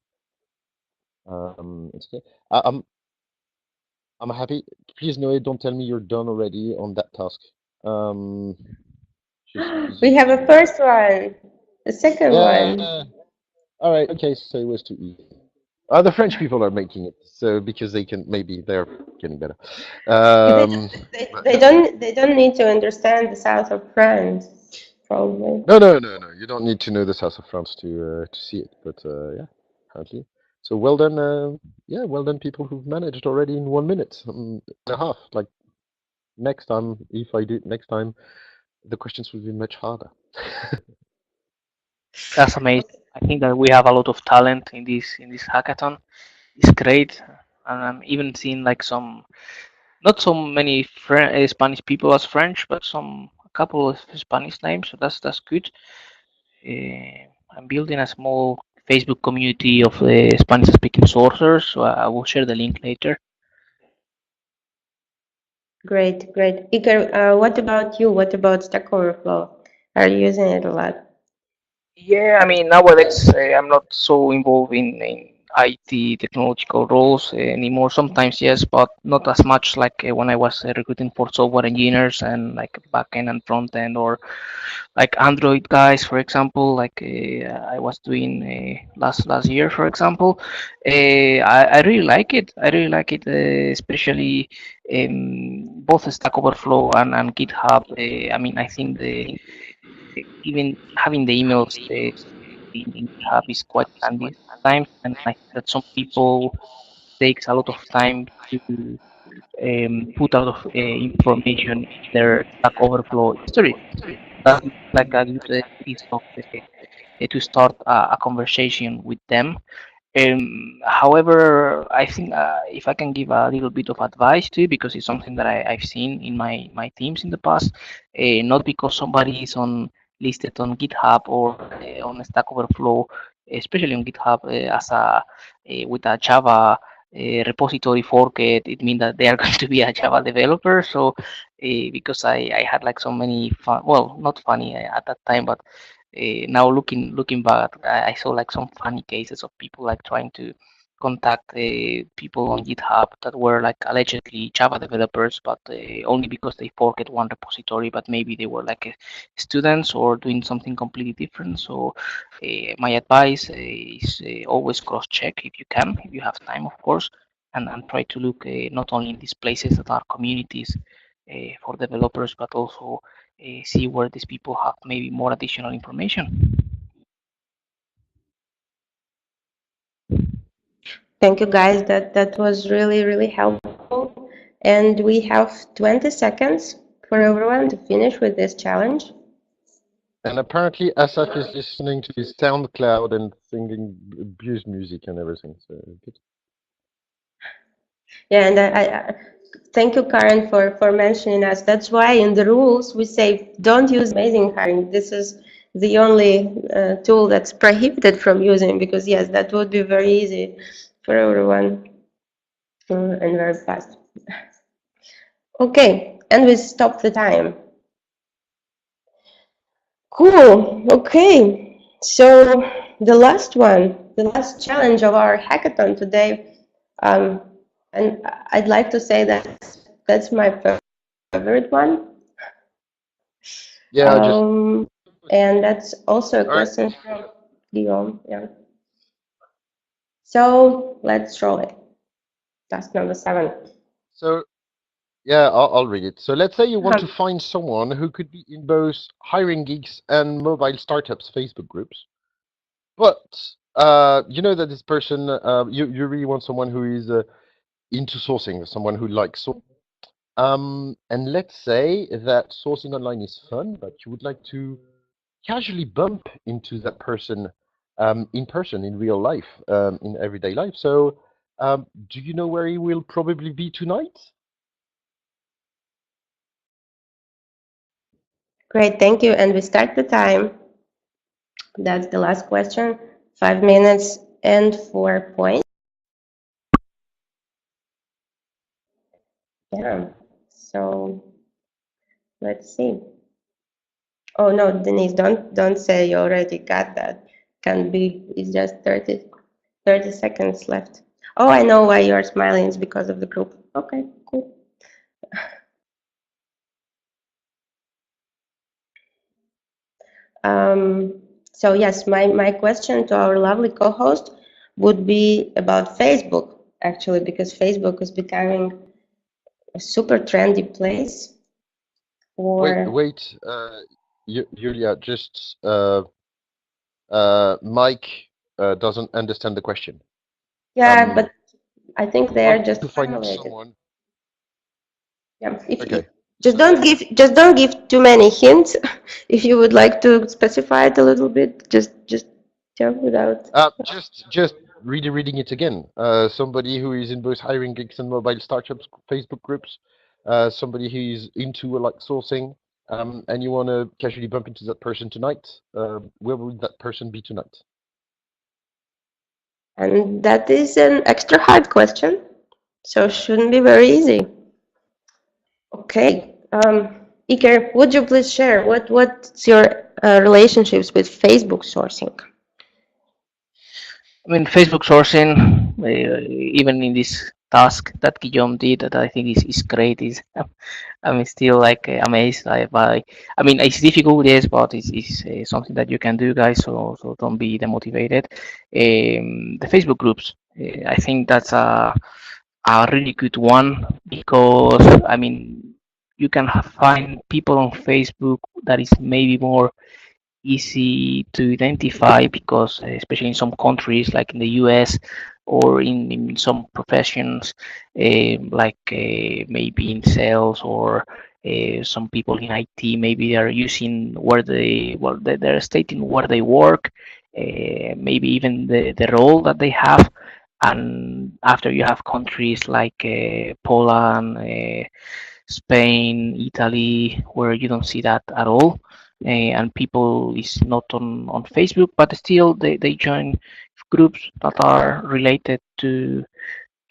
it's okay. I'm happy. Please, Noé, don't tell me you're done already on that task. We have a first one, the second one. Yeah. All right. Okay. So it was too easy. The French people are making it, so because they can, maybe they're getting better. They don't need to understand the south of France, probably. No. You don't need to know the south of France to see it. But yeah, apparently. So well done. Yeah, well done, people who've managed already in 1 minute and a half. Like next time, if I do it next time, the questions will be much harder. That's amazing. I think that we have a lot of talent in this hackathon. It's great, and I'm even seeing like some, not so many Spanish people as French, but a couple of Spanish names. So that's good. I'm building a small Facebook community of Spanish-speaking sourcers. So I will share the link later. Great. Iker, what about you? What about Stack Overflow? Are you using it a lot? Yeah, I mean, nowadays I'm not so involved in IT technological roles anymore. Sometimes, yes, but not as much like when I was recruiting for software engineers and like backend and front end, or like Android guys, for example, like I was doing last year, for example. I really like it. I really like it, especially both Stack Overflow and GitHub. I mean, I think even having the emails in GitHub is quite handy sometimes, and I think that some people takes a lot of time to put a lot of information in their Stack Overflow history. That's like a good piece of to start a conversation with them. However, I think if I can give a little bit of advice too, because it's something that I've seen in my teams in the past, not because somebody is on listed on GitHub or on Stack Overflow, especially on GitHub as with a Java repository forked, it means that they are going to be a Java developer. So because I had like so many fun, well, not funny at that time, but now looking back, I saw like some funny cases of people like trying to contact people on GitHub that were like allegedly Java developers, but only because they forked one repository, but maybe they were like students or doing something completely different. So my advice is always cross-check if you can, if you have time, of course, and try to look not only in these places that are communities for developers, but also see where these people have maybe more additional information. Thank you, guys. That was really helpful. And we have 20 seconds for everyone to finish with this challenge. And apparently Asaf is listening to his SoundCloud and singing abuse music and everything. So good. Yeah, and I thank you, Karen, for mentioning us. That's why in the rules we say don't use AmazingHiring. This is the only tool that's prohibited from using, because yes, that would be very easy for everyone and very fast. Okay, and we stop the time. Cool. Okay, so the last challenge of our hackathon today, and I'd like to say that that's my favorite one. Yeah, And that's also a question from Guillaume. Yeah. So let's roll it. Task number 7. So yeah, I'll read it. So let's say you want to find someone who could be in both hiring gigs and mobile startups Facebook groups, but you know that this person, you really want someone who is into sourcing, someone who likes sourcing. And let's say that sourcing online is fun, but you would like to casually bump into that person in person, in real life, in everyday life. So, do you know where he will probably be tonight? Great, thank you. And we start the time. That's the last question. 5 minutes and 4 points. Yeah. So let's see. Oh no, Denise, don't say you already got that. Can be. It's just 30 seconds left. Oh, I know why you're smiling. It's because of the group. Okay, cool. So yes, my question to our lovely co-host would be about Facebook, actually, because Facebook is becoming a super trendy place for. Wait, Julia, just Mike doesn't understand the question. Yeah, but I think they are just to find formulated. someone. Yeah. Okay. Just don't give too many hints. If you would like to specify it a little bit, just tell without. Just reading it again. Somebody who is in both hiring gigs and mobile startups Facebook groups. Somebody who is into like sourcing. And you want to casually bump into that person tonight. Where would that person be tonight? And that is an extra hard question, so shouldn't be very easy. Okay, Iker, would you please share what's your relationships with Facebook sourcing? I mean, Facebook sourcing, even in this task that Guillaume did, that I think is great. Is I'm still like amazed I mean, it's difficult, yes, but it's something that you can do, guys. So don't be demotivated. The Facebook groups, I think that's a really good one, because I mean, you can find people on Facebook that is maybe more easy to identify, because especially in some countries like in the US, or in some professions, like maybe in sales, or some people in IT, maybe they are using they're stating where they work, maybe even the role that they have. And after you have countries like Poland, Spain, Italy, where you don't see that at all, and people is not on Facebook, but still they join groups that are related to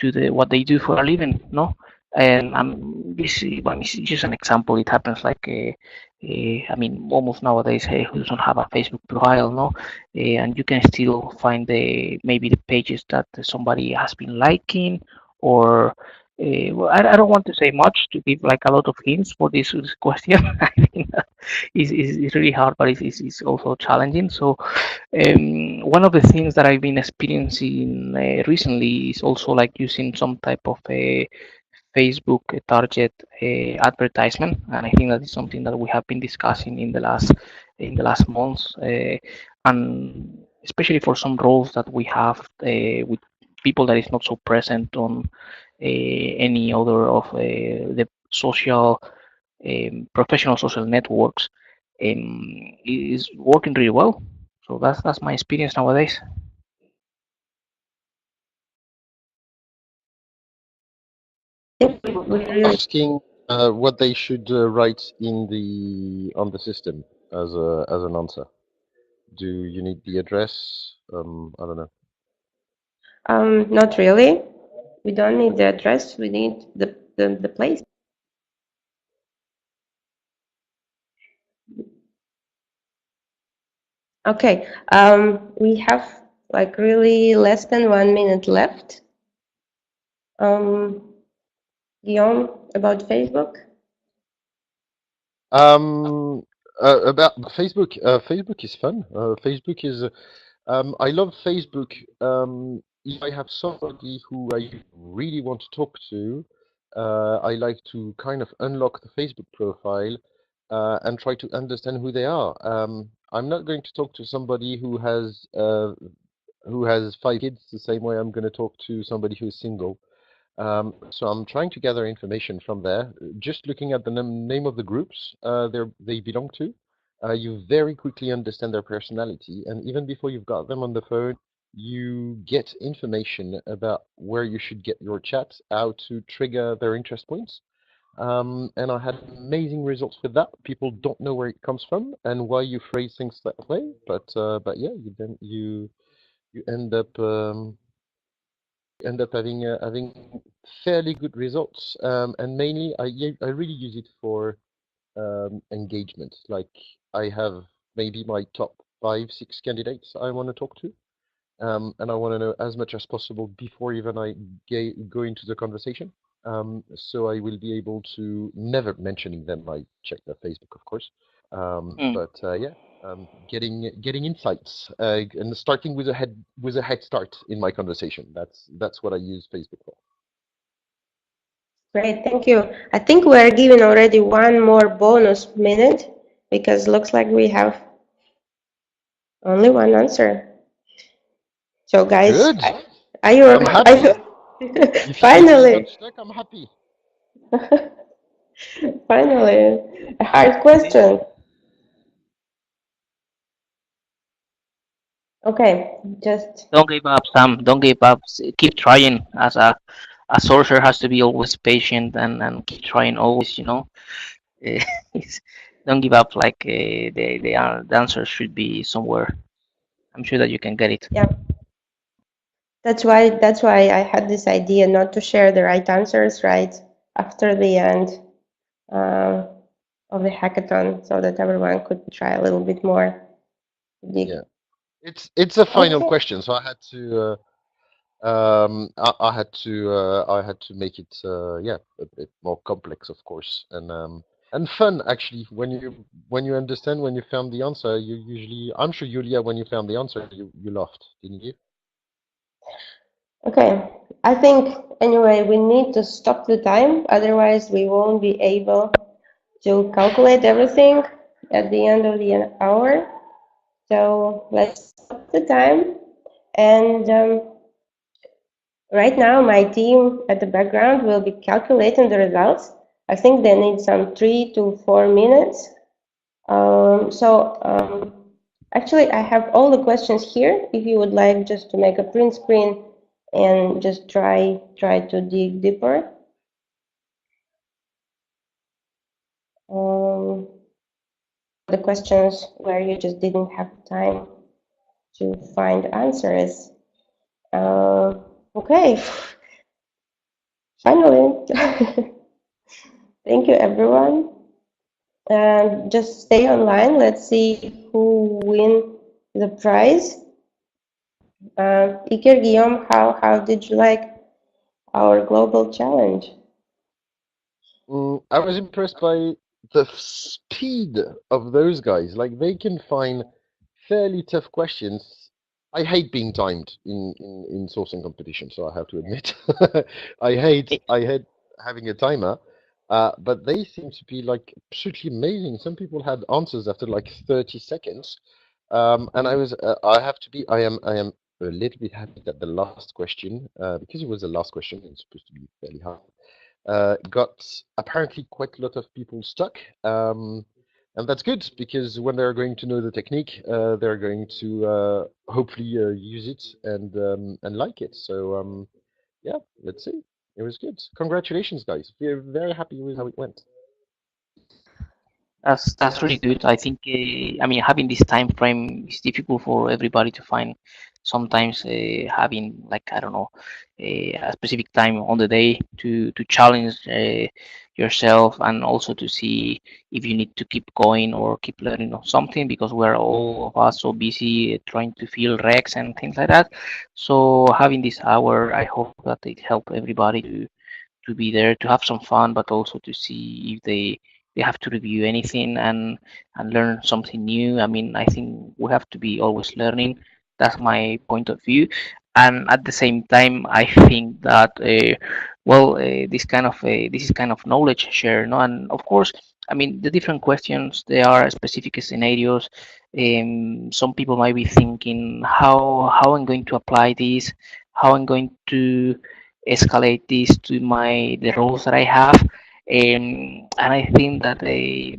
the what they do for a living, no? And this is just an example. It happens like I mean, almost nowadays, who doesn't have a Facebook profile, no? And you can still find maybe the pages that somebody has been liking, or Well, I don't want to say much to give like a lot of hints for this question. I think that is really hard, but it's also challenging. So one of the things that I've been experiencing recently is also like using some type of a Facebook target advertisement, and I think that is something that we have been discussing in the last months, and especially for some roles that we have with people that is not so present on any other of the social professional social networks, is working really well. So that's my experience nowadays. We really Asking what they should write in the on the system as an answer. Do you need the address? I don't know. not really. We don't need the address. We need the place. Okay. We have like really less than 1 minute left. Guillaume, about Facebook. About Facebook. Facebook is fun. Facebook is. I love Facebook. If I have somebody who I really want to talk to, I like to kind of unlock the Facebook profile and try to understand who they are. I'm not going to talk to somebody who has 5 kids the same way I'm going to talk to somebody who's single. So I'm trying to gather information from there. Just looking at the name of the groups they belong to, you very quickly understand their personality, and even before you've got them on the phone, you get information about where you should get your chat, how to trigger their interest points. And I had amazing results with that. People don't know where it comes from and why you phrase things that way, but yeah, you end up having fairly good results. And mainly, I really use it for engagement. Like I have maybe my top 5, 6 candidates I want to talk to, and I want to know as much as possible before even I go into the conversation. So I will be able to never mentioning them. I check their Facebook, of course. Mm. But yeah, getting insights and starting with a head start in my conversation. That's what I use Facebook for. Great, thank you. I think we're giving already one more bonus minute because looks like we have only one answer. So guys, Good. are you, I'm are happy. you If you're not finally, stuck, I'm happy. finally, a hard question. Okay, just Don't give up, Sam. Don't give up. Keep trying. A sorcerer has to be always patient and keep trying always. You know, don't give up. Like the answer should be somewhere. I'm sure that you can get it. yeah. That's why I had this idea not to share the right answers right after the end uh, of the hackathon, so that everyone could try a little bit more. Yeah, it's a final Okay. question, so I had to. I had to make it yeah, a bit more complex, of course, and fun actually. When you understand, when you found the answer, you usually, I'm sure, Julia, when you found the answer, you laughed, didn't you? Okay. I think anyway we need to stop the time, otherwise we won't be able to calculate everything at the end of the hour. So let's stop the time. And right now, my team at the background will be calculating the results. I think they need some 3 to 4 minutes. Actually, I have all the questions here. If you would like just to make a print screen and just try to dig deeper. The questions where you just didn't have time to find answers. Okay, finally. Thank you, everyone. And just stay online. Let's see who win the prize. Iker, Guillaume, how did you like our global challenge? I was impressed by the speed of those guys. Like they can find fairly tough questions. I hate being timed in sourcing competition, so I have to admit, I hate having a timer. But they seem to be like absolutely amazing. Some people had answers after like 30 seconds. And I have to be, I am a little bit happy that the last question, because it was the last question, it's supposed to be fairly hard, got apparently quite a lot of people stuck. And that's good because when they're going to know the technique, they're going to hopefully use it and like it. So yeah, let's see. It was good. Congratulations, guys. We're very happy with how it went. That's really good. I think I mean having this time frame is difficult for everybody to find. Sometimes having like I don't know a specific time on the day to challenge yourself and also to see if you need to keep going or keep learning of something because we're all of us so busy trying to fill recs and things like that. So having this hour, I hope that it help everybody to be there to have some fun, but also to see if they have to review anything and learn something new. I mean, I think we have to be always learning. That's my point of view. And at the same time, I think that this is kind of knowledge share, no? And of course, I mean, the different questions they are specific scenarios. Some people might be thinking how I'm going to apply this, how I'm going to escalate this to the roles that I have. And I think that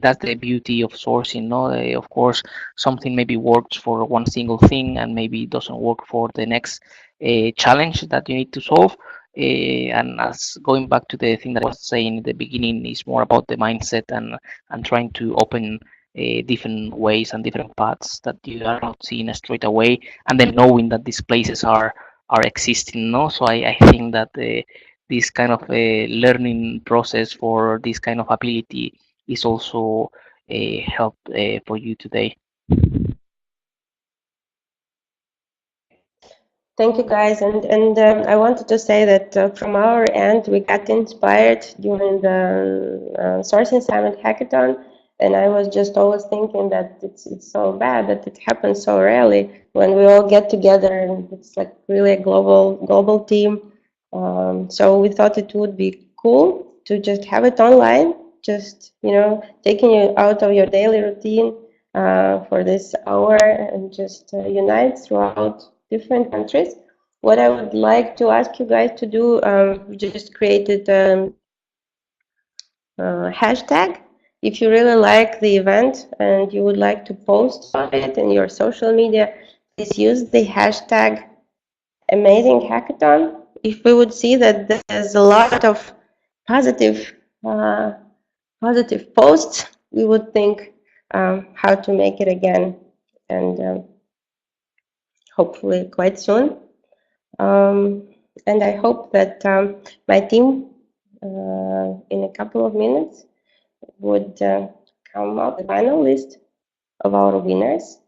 that's the beauty of sourcing. No, of course, something maybe works for one single thing and maybe it doesn't work for the next challenge that you need to solve. And as going back to the thing that I was saying in the beginning, is more about the mindset and trying to open different ways and different paths that you are not seeing straight away, and then knowing that these places are existing. No, so I think that this kind of learning process for this kind of ability is also a help for you today. Thank you, guys. And I wanted to say that from our end, we got inspired during the Sourcing Summit Hackathon. And I was just always thinking that it's so bad that it happens so rarely when we all get together and it's like really a global team. So we thought it would be cool to just have it online, just taking you out of your daily routine for this hour and just unite throughout different countries. What I would like to ask you guys to do, we just created hashtag. If you really like the event and you would like to post on it in your social media, please use the hashtag AmazingHackathon. If we would see that there's a lot of positive positive posts, we would think how to make it again, and hopefully quite soon. And I hope that my team in a couple of minutes would come up with the final list of our winners.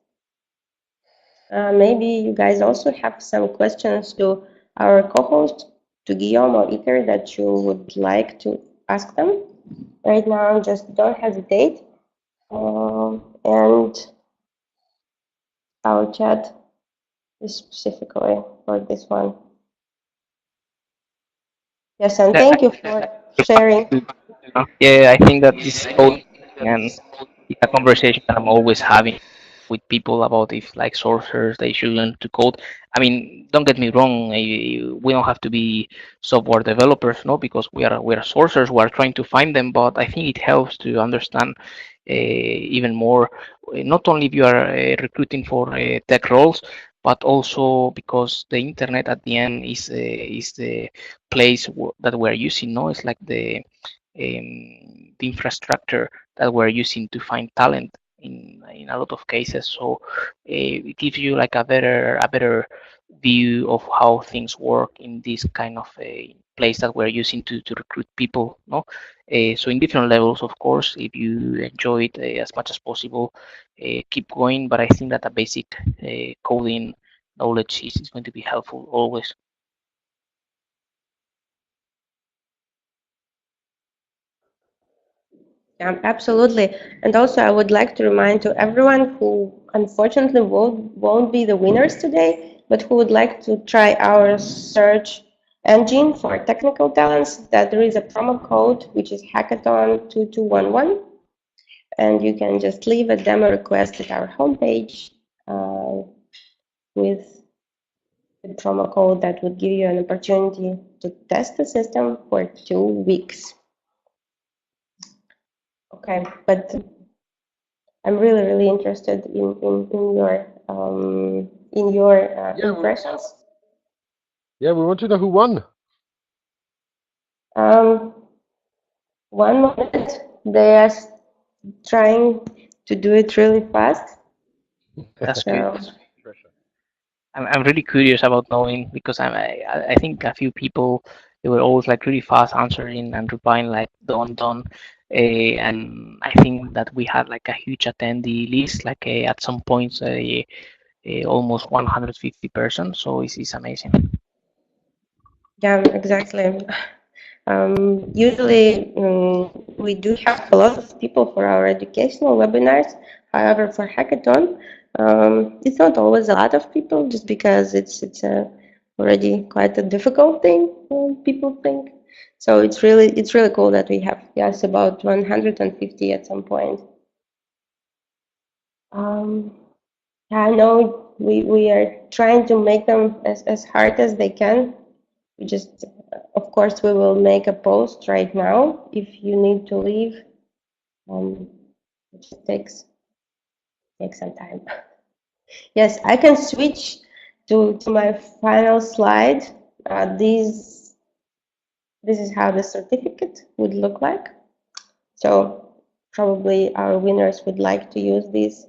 Maybe you guys also have some questions to our co-host, to Guillaume or Iker, that you would like to ask them. Right now, just don't hesitate. And I'll chat specifically for this one. Yes, and thank you for sharing. Yeah, I think that this code and it's a conversation that I'm always having with people about if like sourcers they should learn to code. I mean, don't get me wrong, we don't have to be software developers, no, because we are sourcers. We are trying to find them, but I think it helps to understand even more. Not only if you are recruiting for tech roles, but also because the internet at the end is the place that we're using. No, it's like the infrastructure that we're using to find talent in a lot of cases. So it gives you like a better view of how things work in this kind of a place that we're using to recruit people. No, so in different levels, of course. If you enjoy it as much as possible, keep going. But I think that a basic coding knowledge is going to be helpful always. Yeah, absolutely. And also, I would like to remind to everyone who unfortunately won't be the winners today, but who would like to try our search engine for technical talents, that there is a promo code which is hackathon 2211, and you can just leave a demo request at our homepage with the promo code that would give you an opportunity to test the system for 2 weeks. Okay, but I'm really, really interested in your impressions. Yeah, we want to know who won. One moment, they are trying to do it really fast. That's So, good. I'm really curious about knowing because I think a few people they were always like really fast answering and replying like done, and I think that we had like a huge attendee list like at some points almost 150 persons, so it's amazing. yeah, exactly. Usually, we do have a lot of people for our educational webinars. However, for hackathon, it's not always a lot of people, just because it's already quite a difficult thing. People think. So it's really cool that we have, yes, about 150 at some point. I know we are trying to make them as hard as they can. We just, of course, we will make a post right now if you need to leave. It just takes some time. Yes, I can switch to my final slide. This is how the certificate would look like. So probably our winners would like to use these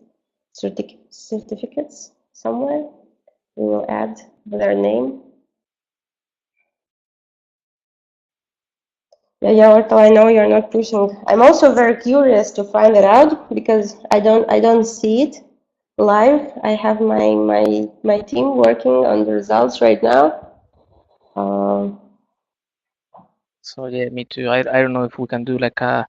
certificates somewhere. We will add their name. Yeah, Ortal, I know you're not pushing. I'm also very curious to find it out because I don't see it live. I have my team working on the results right now. So yeah, me too. I don't know if we can do like a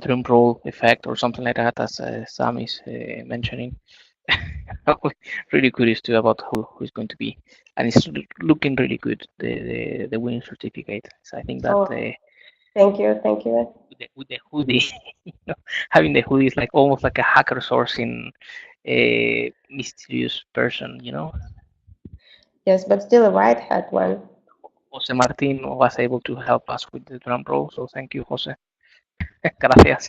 drum roll effect or something like that, as Sam is mentioning. Really curious too about who's going to be, and it's looking really good. The winning certificate. So I think that Thank you. with the hoodie, you know, having the hoodie is like almost like a hacker sourcing a mysterious person, you know. Yes, but still a white hat one. Jose Martin was able to help us with the drum roll, so thank you, Jose. Gracias.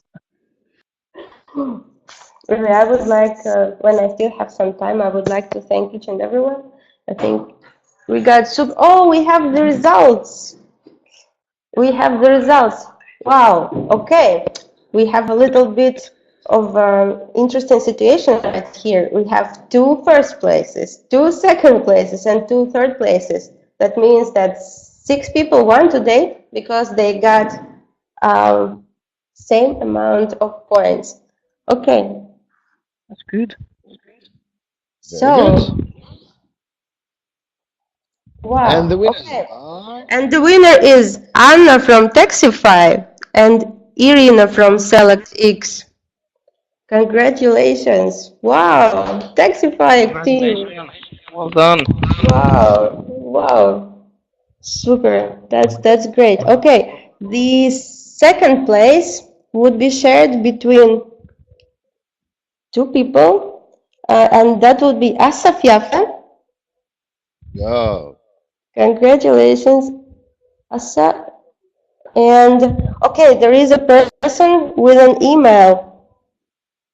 Really, I would like, when I still have some time, I would like to thank each and everyone. I think we got oh, we have the results. We have the results. Wow. Okay. We have a little bit of interesting situation right here. We have 2 first places, 2 second places, and 2 third places. That means that 6 people won today because they got same amount of points. Okay. That's good. So, wow. And the winners Okay. are... And the winner is Anna from Taxify and Irina from SelectX. Congratulations. Wow. Taxify team. Well done. Wow. Super. That's great. Okay. The second place would be shared between 2 people, and that would be Asaf Yafa. Yeah. Congratulations, Asaf. And okay, there is a person with an email,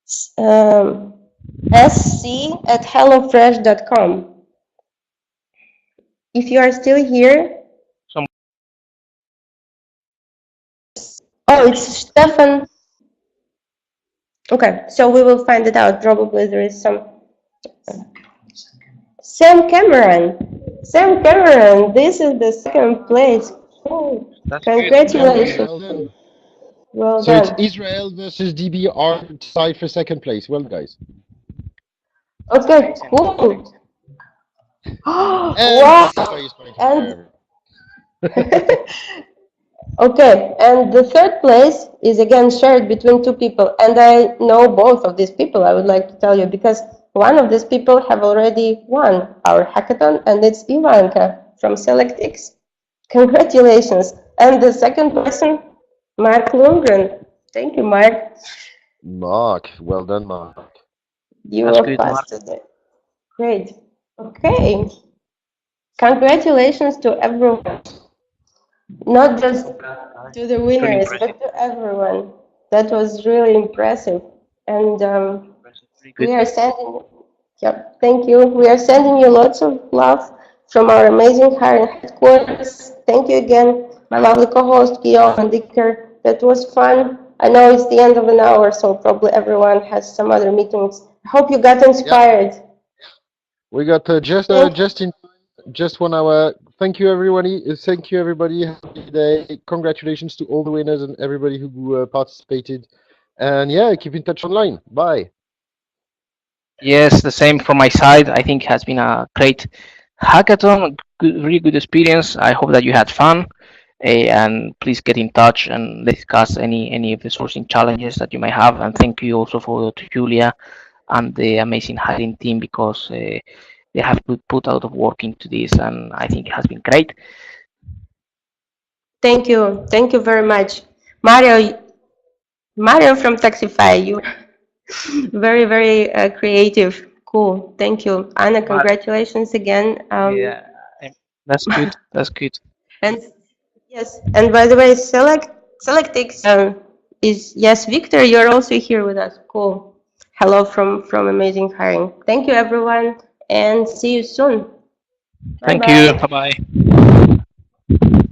sc@hellofresh.com. If you are still here, oh, it's Stefan. Okay, so we will find it out. Probably there is some. Sam Cameron. Sam Cameron, this is the second place. Oh, congratulations. Well done. Well So it's done. Israel versus DBR tied for second place. Well, guys. Okay, cool. And Wow. Taxify is pointing And Okay, and the third place is again shared between two people, and I know both of these people. I would like to tell you because one of these people have already won our hackathon, and it's Ivanka from SelectX. Congratulations! And the second person, Mark Lundgren. Thank you, Mark. Mark, well done, Mark. You That's were good, Mark. fast today. Great. Okay. Congratulations to everyone, not just to the It's really winners, impressive. but to everyone. That was really impressive. And Really we good. are sending, yep, thank you. We are sending you lots of love from our amazing hiring headquarters. Thank you again, my lovely co-host Guillaume and Iker. That was fun. I know it's the end of an hour, so probably everyone has some other meetings. I hope you got Yeah, inspired. we got Thank just 1 hour. Thank you, everybody. Thank you, everybody. Have a good day. Congratulations to all the winners and everybody who participated. And yeah, keep in touch online. Bye. Yes, the same from my side. I think it has been a great hackathon, good, really good experience. I hope that you had fun. And please get in touch and discuss any of the sourcing challenges that you may have. And thank you also to Julia and the amazing hiring team because they have put out of work into this, and I think it has been great. Thank you. Thank you very much. Mario from Taxify, you very, very creative. Cool. Thank you. Anna, But congratulations again. yeah, that's good. That's good. And yes, and by the way, SelectX is, yes, Victor, you're also here with us. Cool. Hello from Amazing Hiring. Thank you, everyone, and see you soon. Bye Thank you. bye. Bye bye.